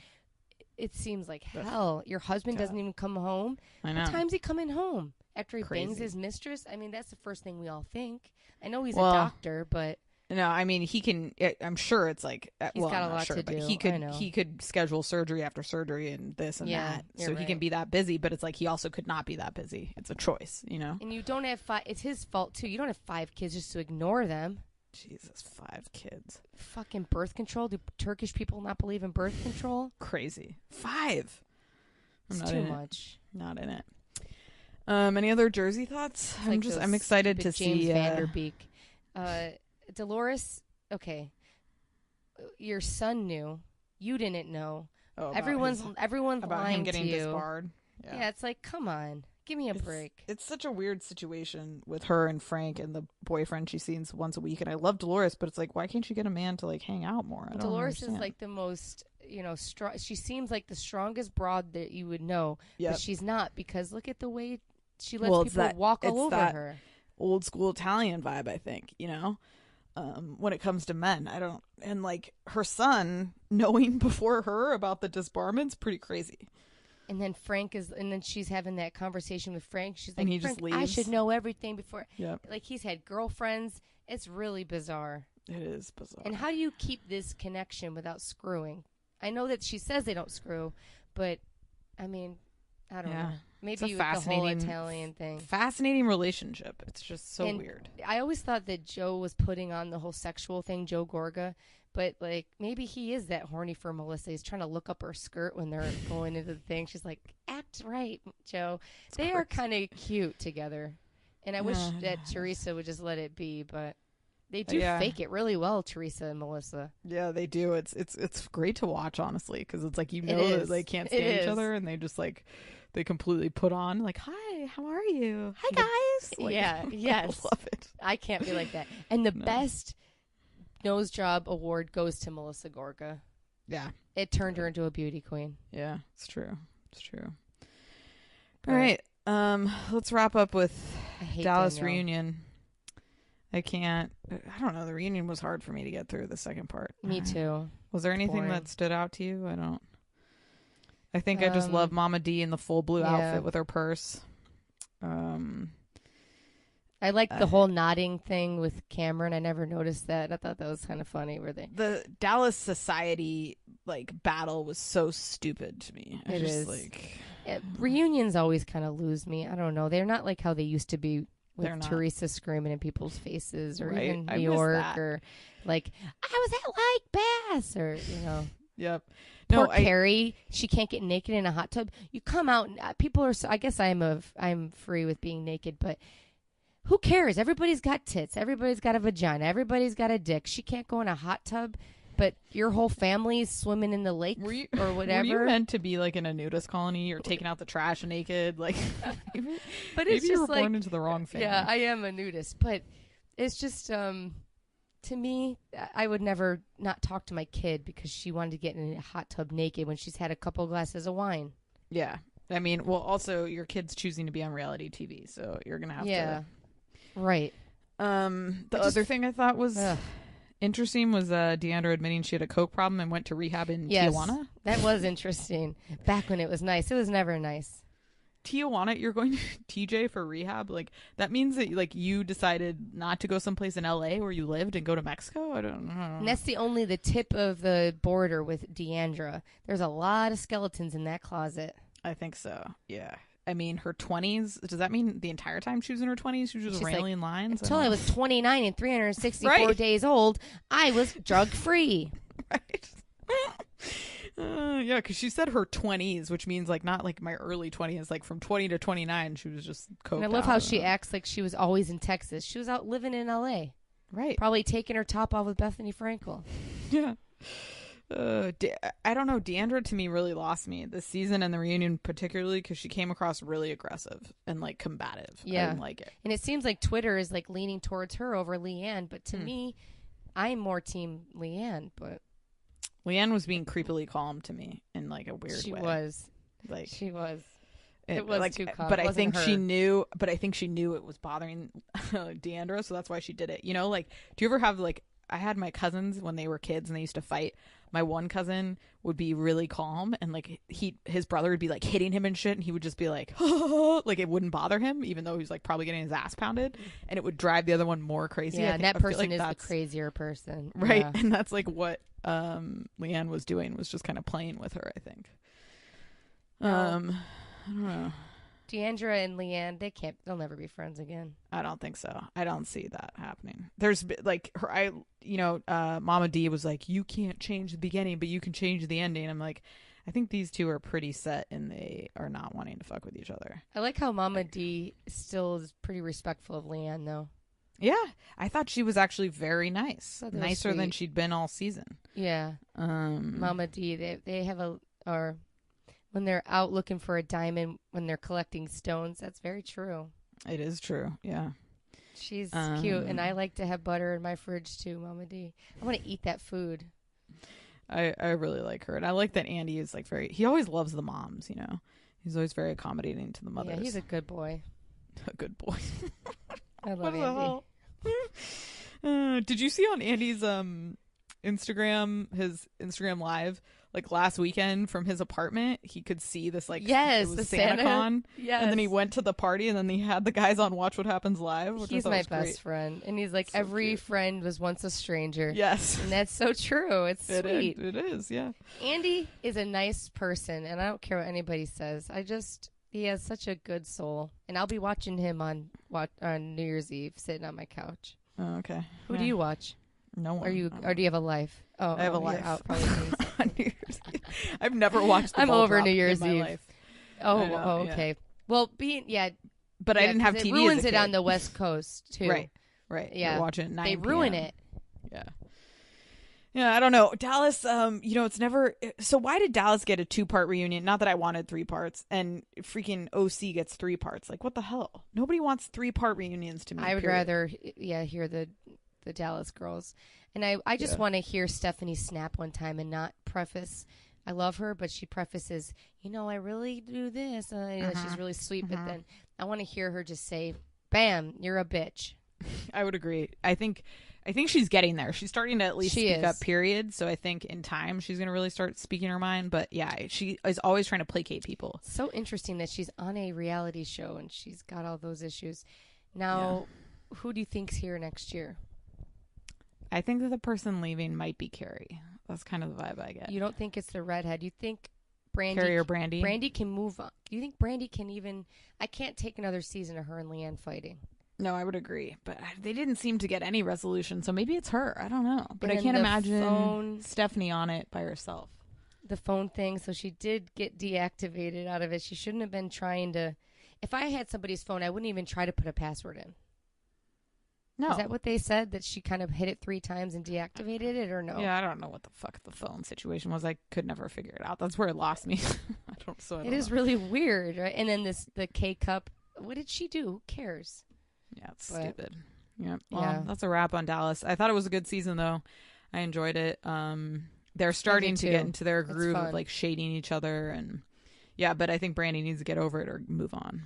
It seems like hell. Your husband doesn't even come home. I know. What time's he coming home? After he bangs his mistress? I mean, that's the first thing we all think. I know he's a doctor, but... No, I mean, he can... I'm sure it's like... He's got a lot to but do. He could schedule surgery after surgery and this and that. So he can be that busy, but it's like he also could not be that busy. It's a choice, And you don't have 5... It's his fault, too. You don't have 5 kids just to ignore them. Jesus, 5 kids. Fucking birth control. Do Turkish people not believe in birth control? Crazy. 5. It's too much. Not in it. Any other Jersey thoughts? I'm excited to James see Van Der Beek. Dolores, okay. Your son knew. You didn't know. Everyone's about lying him getting to you. disbarred. Yeah, it's like, come on. Give me a break. It's such a weird situation with her and Frank and the boyfriend she sees once a week. And I love Dolores, but it's like, why can't she get a man to like hang out more? Dolores is like the most, strong. She seems like the strongest broad that you would know. But she's not, because look at the way she lets people walk all over her. Old school Italian vibe, I think, when it comes to men. And like her son knowing before her about the disbarment's pretty crazy. And then and then she's having that conversation with Frank. She's like, and he Frank, just leaves. I should know everything before. Yep. Like he's had girlfriends. It's really bizarre. It is bizarre. And how do you keep this connection without screwing? I know that she says they don't screw, but I mean, I don't know. Maybe with the whole Italian thing. Fascinating relationship. It's just so weird. I always thought that Joe was putting on the whole sexual thing, Joe Gorga. But, like, maybe he is that horny for Melissa. He's trying to look up her skirt when they're going into the thing. She's like, act right, Joe. They are kind of cute together. And I wish that Teresa would just let it be, but they do fake it really well, Teresa and Melissa. Yeah, they do. It's great to watch, honestly, because it's like, that they can't stand each other, and they just, like, they completely put on, like, hi, how are you? Hi, guys. Like, yes. I love it. I can't be like that. And the best nose job award goes to Melissa Gorga. Yeah. It turned her into a beauty queen. Yeah, it's true. All right. Let's wrap up with Dallas reunion. I don't know. The reunion was hard for me to get through the second part. Me too. Was there anything that stood out to you? I think I just love Mama D in the full blue outfit with her purse. I liked the whole nodding thing with Cameron. I never noticed that. I thought that was kind of funny. The Dallas society battle was so stupid to me. It is. Reunions always kind of lose me. I don't know. They're not like how they used to be with Teresa screaming in people's faces, or even New York, or like, I was at Lake Bass, or Yep. Poor Carrie, she can't get naked in a hot tub. You come out, and people are. I guess I'm free with being naked, but who cares? Everybody's got tits. Everybody's got a vagina. Everybody's got a dick. She can't go in a hot tub, but your whole family's swimming in the lake or whatever. Were you meant to be like in a nudist colony or taking out the trash naked? Like, but it's maybe just you were born into the wrong family. Yeah, I am a nudist, but it's just to me, I would never not talk to my kid because she wanted to get in a hot tub naked when she's had a couple glasses of wine. Yeah, I mean, well, also your kid's choosing to be on reality TV, so you're gonna have to. Yeah. Right. Other thing I thought was interesting was Deandra admitting she had a coke problem and went to rehab in Tijuana. That was interesting. Back when it was nice. It was never nice. Tijuana, you're going to TJ for rehab? Like, that means that you decided not to go someplace in LA where you lived and go to Mexico? I don't know. And that's only the tip of the border with Deandra. There's a lot of skeletons in that closet. I think so. Yeah. I mean, her 20s, does that mean the entire time she was in her 20s, she was just railing lines? Until I was 29 and 364 days old, I was drug-free. Right. Yeah, because she said her 20s, which means, not my early 20s, from 20 to 29, she was just coked out. And I love how she acts like she was always in Texas. She was out living in L.A. Right. Probably taking her top off with Bethany Frankel. Yeah. I don't know. Deandra to me really lost me this season and the reunion, particularly because she came across really aggressive and combative. Yeah, I didn't like it. And it seems like Twitter is leaning towards her over Leanne, but to me, I'm more team Leanne. But Leanne was being creepily calm to me in a weird way. She was. It was like, too calm. but It I wasn't think her. she knew. But I think she knew it was bothering Deandra, so that's why she did it. You know, like, do you ever have like? I had my cousins when they were kids and they used to fight. My one cousin would be really calm and like his brother would be like hitting him and shit, and he would just be like, like it wouldn't bother him, even though he was like probably getting his ass pounded, and it would drive the other one more crazy. Yeah, and that I feel person like is the that's crazier person. right, Yeah. and that's like what Leanne was doing, was just kind of playing with her, I think. I don't know. Deandra and Leanne, they'll never be friends again. I don't think so. I don't see that happening. There's like Mama D was like, you can't change the beginning, but you can change the ending. I'm like, I think these two are pretty set and they are not wanting to fuck with each other. I like how Mama D still is pretty respectful of Leanne, though. Yeah, I thought she was actually very nice, nicer than sweet. she'd been all season. Yeah. Mama D, they have or when they're out looking for a diamond, when they're collecting stones, that's very true. It is true, yeah. She's cute, and I like to have butter in my fridge too, Mama D. I want to eat that food. I really like her, and I like that Andy is like he always loves the moms, you know. He's always very accommodating to the mothers. Yeah, he's a good boy. A good boy. I love Andy. Did you see on Andy's Instagram, his Instagram live, like last weekend from his apartment, he could see this like yes, it was the SantaCon, yes. and then he went to the party, and then he had the guys on Watch What Happens Live. Which He's I thought my was best great. friend, and he's like So every cute. friend was once a stranger. Yes, and that's so true. It's sweet. It is, yeah. Andy is a nice person, and I don't care what anybody says. He has such a good soul, and I'll be watching him on New Year's Eve, sitting on my couch. Oh, okay. Who do you watch? No one. Or do you have a life? Oh, I have a you're life. Out probably On New Year's Eve. I've never watched. The I'm ball over drop New Year's in my Eve. life. Oh, I know, okay. yeah. Well, But I didn't have 'cause TV. It ruins as a it kid. on the West Coast too. Right. Yeah. You're watching at 9 They ruin p.m. it. Yeah. Yeah, I don't know. Dallas, it's never. So why did Dallas get a 2-part reunion? Not that I wanted 3 parts, and freaking OC gets 3 parts. Like, what the hell? Nobody wants 3-part reunions to me. I would period. rather, hear the Dallas girls, and I just want to hear Stephanie snap one time and not preface. I love her, but she prefaces, I really do this. She's really sweet, but then I want to hear her just say, "Bam, you're a bitch." I would agree. I think she's getting there. She's starting to at least speak up, period. So I think in time she's going to really start speaking her mind. But yeah, she is always trying to placate people. So interesting that she's on a reality show and she's got all those issues. Now, who do you think's here next year? I think that the person leaving might be Carrie. That's kind of the vibe I get. You don't think it's the redhead? You think Brandy? Carrie or Brandy? Brandy can move on. Do you think Brandy can even? I can't take another season of her and Leanne fighting. No, I would agree. But they didn't seem to get any resolution, so maybe it's her. I don't know. But And I then can't the imagine Stephanie on it by herself. The phone thing, so she did get deactivated out of it. She shouldn't have been trying to. If I had somebody's phone, I wouldn't even try to put a password in. No. Is that what they said? That she kind of hit it 3 times and deactivated it, or no? Yeah, I don't know what the fuck the phone situation was. I could never figure it out. That's where it lost me. I don't It is know. really weird, right? And then the K cup. What did she do? Who cares? Yeah, it's But- stupid. Yeah. Well, Yeah. that's a wrap on Dallas. I thought it was a good season though. I enjoyed it. They're starting to too. get into their It's groove of fun. like shading each other, and yeah, but I think Brandy needs to get over it or move on.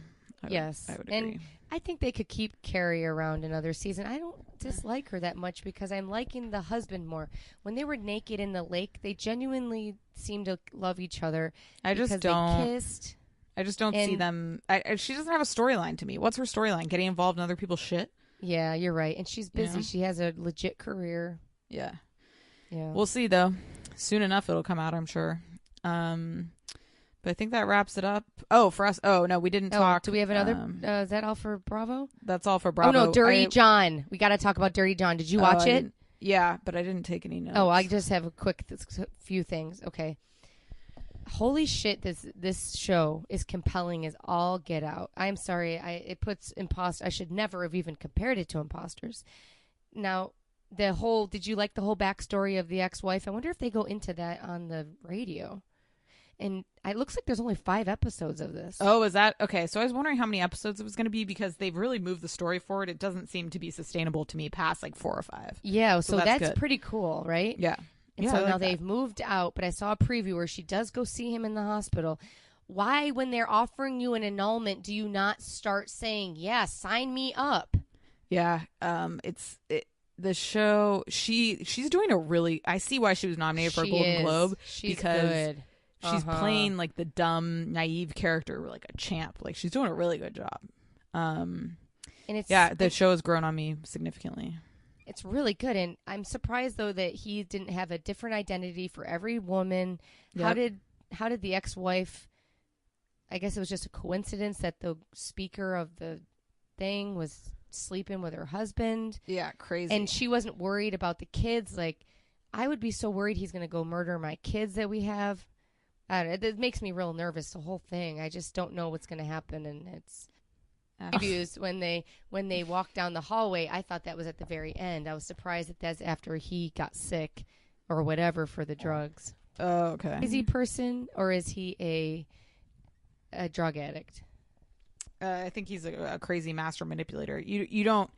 Yes. I would And agree. I think they could keep Carrie around another season. I don't dislike her that much because I'm liking the husband more. When they were naked in the lake, they genuinely seemed to love each other. I just because don't. They kissed. I just don't see and- them. She doesn't have a storyline to me. What's her storyline? Getting involved in other people's shit? Yeah, you're right. And she's busy. Yeah. She has a legit career. Yeah. Yeah. We'll see though. Soon enough it'll come out, I'm sure. But I think that wraps it up. Oh, for us. Oh, no, we didn't talk. Do we have another? Is that all for Bravo? That's all for Bravo. Oh, no, Dirty John. We got to talk about Dirty John. Did you watch it? Yeah, but I didn't take any notes. Oh, I just have a quick few things. Okay. Holy shit, this show is compelling as all get out. I'm sorry. It puts I should never have even compared it to Imposters. Now, did you like the whole backstory of the ex-wife? I wonder if they go into that on the radio. And it looks like there's only 5 episodes of this. Oh, is that okay? So I was wondering how many episodes it was going to be because they've really moved the story forward. It doesn't seem to be sustainable to me past like 4 or 5. Yeah, so that's good. pretty cool, right? Yeah. And Yeah, so I like now that. they've moved out, but I saw a preview where she does go see him in the hospital. why, when they're offering you an annulment, do you not start saying, yeah, sign me up? Yeah. The show, she's doing a really, I see why she was nominated for a Golden Globe. She's because good. she's playing like the dumb, naive character, like a champ. Like she's doing a really good job. And the show has grown on me significantly. It's really good, and I'm surprised though that he didn't have a different identity for every woman. Yep. How did the ex-wife? I guess it was just a coincidence that the speaker of the thing was sleeping with her husband. Yeah, crazy. And she wasn't worried about the kids. Like, I would be so worried he's going to go murder my kids that we have. I don't know, it makes me real nervous, the whole thing. I just don't know what's going to happen, and it's. Abused when they walked down the hallway. I thought that was at the very end. I was surprised that that's after he got sick or whatever for the drugs. Oh, okay. Is he a person or is he a drug addict? I think he's a crazy master manipulator. You don't.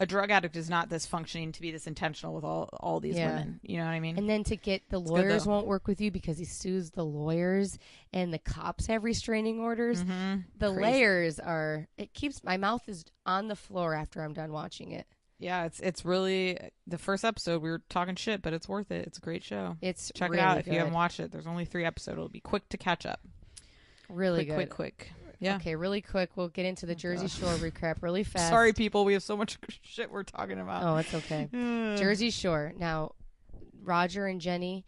A drug addict is not this functioning to be this intentional with all these women. You know what I mean? And then to get the lawyers won't work with you because he sues the lawyers and the cops have restraining orders. Mm-hmm. The layers are, it keeps, my mouth is on the floor after I'm done watching it. Yeah, it's really, the first episode we were talking shit, but it's worth it. It's a great show. Check really it out good. If you haven't watched it. There's only 3 episodes. It'll be quick to catch up. Really good. Quick. Yeah. Okay, really quick. We'll get into the Jersey Shore recap really fast. Sorry, people. We have so much shit we're talking about. Oh, it's okay. Jersey Shore. Now, Roger and Jenny.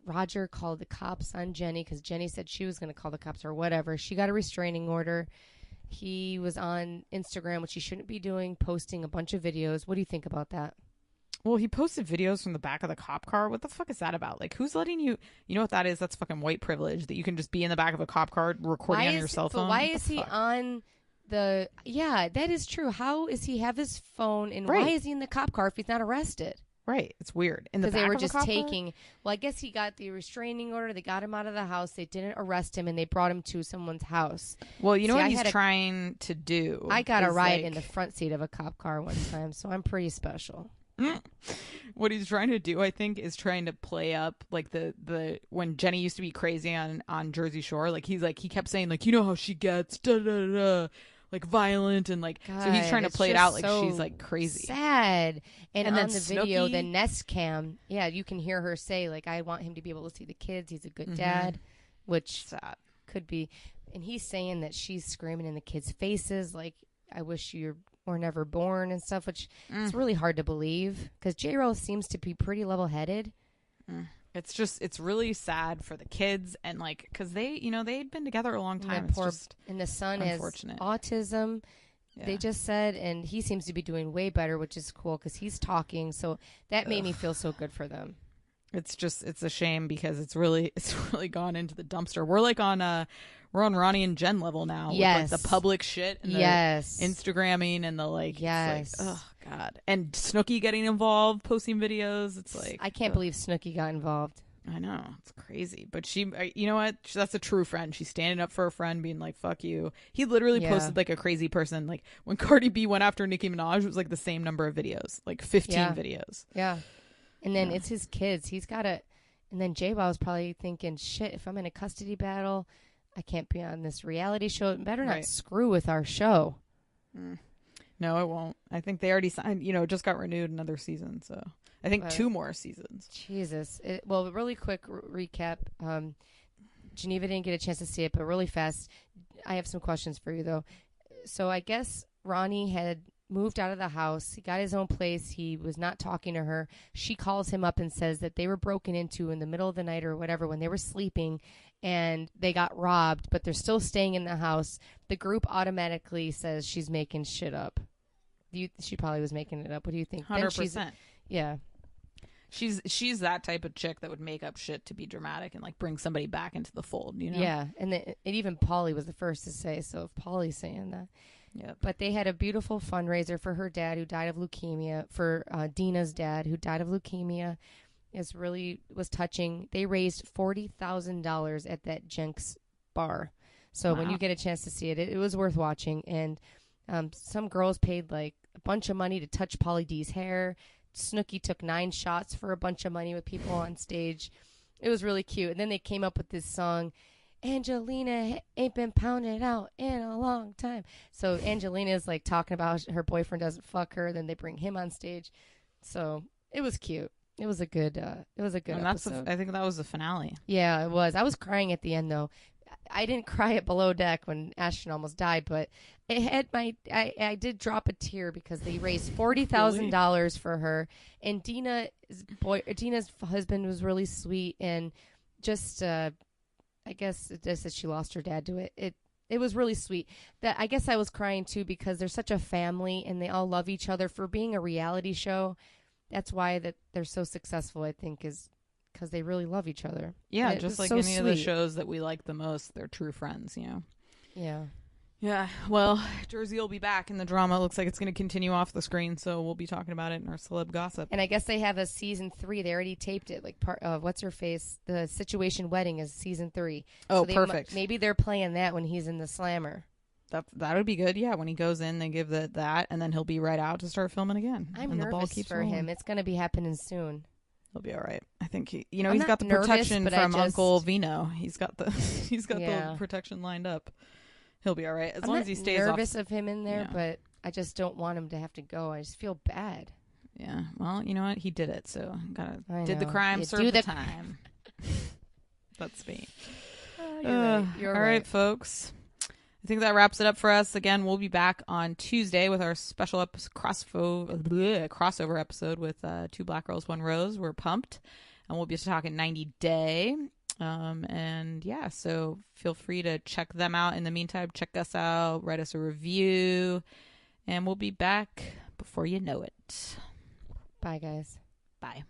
Roger called the cops on Jenny because Jenny said she was going to call the cops or whatever. She got a restraining order. He was on Instagram, which he shouldn't be doing, posting a bunch of videos. What do you think about that? Well, he posted videos from the back of the cop car. What the fuck is that about? Like, who's letting you... You know what that is? That's fucking white privilege, that you can just be in the back of a cop car recording on your cell phone. But why is he on the... Yeah, that is true. How is he have his phone, and why is he in the cop car if he's not arrested? Right. It's weird. In the back Because they were of just a cop taking... car? Well, I guess he got the restraining order. They got him out of the house. They didn't arrest him, and they brought him to someone's house. Well, you know what he's trying to do? I got a ride in the front seat of a cop car one time, so I'm pretty special. What he's trying to do, I think, is trying to play up like the when Jenny used to be crazy on Jersey Shore. Like he kept saying like, you know how she gets like violent and like. God, so he's trying to play it out like she's like crazy, sad. And on the video, Snooki, the Nest Cam, you can hear her say like, I want him to be able to see the kids. He's a good dad, which sad could be. And he's saying that she's screaming in the kids' faces like, I wish you were never born and stuff, which it's really hard to believe because J-Ro seems to be pretty level-headed. It's really sad for the kids and like because they'd been together a long time. And the son has autism. Yeah. They just said, and he seems to be doing way better, which is cool because he's talking. So that made me feel so good for them. It's a shame because it's really gone into the dumpster. We're on Ronnie and Jen level now. Yes. With like the public shit and the Instagramming and the like. Yes. Like, oh God. And Snooki getting involved, posting videos. It's like I can't believe Snooki got involved. I know, it's crazy. But she, you know what? That's a true friend. She's standing up for a friend, being like, "Fuck you." He literally posted like a crazy person. Like when Cardi B went after Nicki Minaj, it was like the same number of videos, like 15 videos. Yeah. And then it's his kids. He's got to. And then J-Ball's probably thinking, shit, if I'm in a custody battle, I can't be on this reality show. It better not screw with our show. No, it won't. I think they already signed, just got renewed another season. So I think 2 more seasons. Jesus. Well, really quick recap. Geneva didn't get a chance to see it, but really fast. I have some questions for you, though. So I guess Ronnie had moved out of the house. He got his own place. He was not talking to her. She calls him up and says that they were broken into in the middle of the night or whatever when they were sleeping and they got robbed, but they're still staying in the house. The group automatically says she's making shit up. She probably was making it up. What do you think? 100%. Yeah. She's that type of chick that would make up shit to be dramatic and like bring somebody back into the fold, Yeah. And even Pauly was the first to say, so if Pauly's saying that. Yeah, but they had a beautiful fundraiser for her dad who died of leukemia, for Dina's dad who died of leukemia. It was touching. They raised $40,000 at that Jenks bar. So when you get a chance to see it, it was worth watching. And some girls paid like a bunch of money to touch Pauly D's hair. Snooki took 9 shots for a bunch of money with people on stage. It was really cute. And then they came up with this song. Angelina ain't been pounded out in a long time. So Angelina's like talking about her boyfriend doesn't fuck her. Then they bring him on stage. So it was cute. It was a good. It was a good episode. I think that was the finale. Yeah, it was. I was crying at the end though. I didn't cry at Below Deck when Ashton almost died, but it had I did drop a tear because they raised $40,000 for her, and Dina's husband was really sweet, and just I guess it just that she lost her dad to it. It was really sweet. That I guess I was crying too because they're such a family and they all love each other for being a reality show. That's why that they're so successful. I think is because they really love each other. Yeah, just like so any of the sweet. shows that we like the most, they're true friends. You know. Yeah. Yeah, well, Jersey will be back in the drama. It looks like it's going to continue off the screen, so we'll be talking about it in our celeb gossip. And I guess they have a season 3. They already taped it. Like part of what's her face, the Situation Wedding is season 3. Oh, so perfect. Maybe they're playing that when he's in the Slammer. That would be good. Yeah, when he goes in, they give that, and then he'll be right out to start filming again. I'm and the ball nervous keeps for rolling. him. It's going to be happening soon. He'll be all right. I think he's I'm got not the nervous, protection but from I just- Uncle Vino. He's got the Yeah. the protection lined up. He'll be all right as I'm long not as he stays nervous off. of him in there, Yeah. but I just don't want him to have to go. I just feel bad. Yeah. Well, you know what? He did it, so I did the know. crime, You served do the the- time. That's me. You're all right, folks. I think that wraps it up for us. Again, we'll be back on Tuesday with our special crossover episode with 2 Black Girls, 1 Rose. We're pumped. And we'll be talking 90 Day. And yeah, so feel free to check them out. In the meantime, check us out, write us a review, and we'll be back before you know it. Bye, guys. Bye.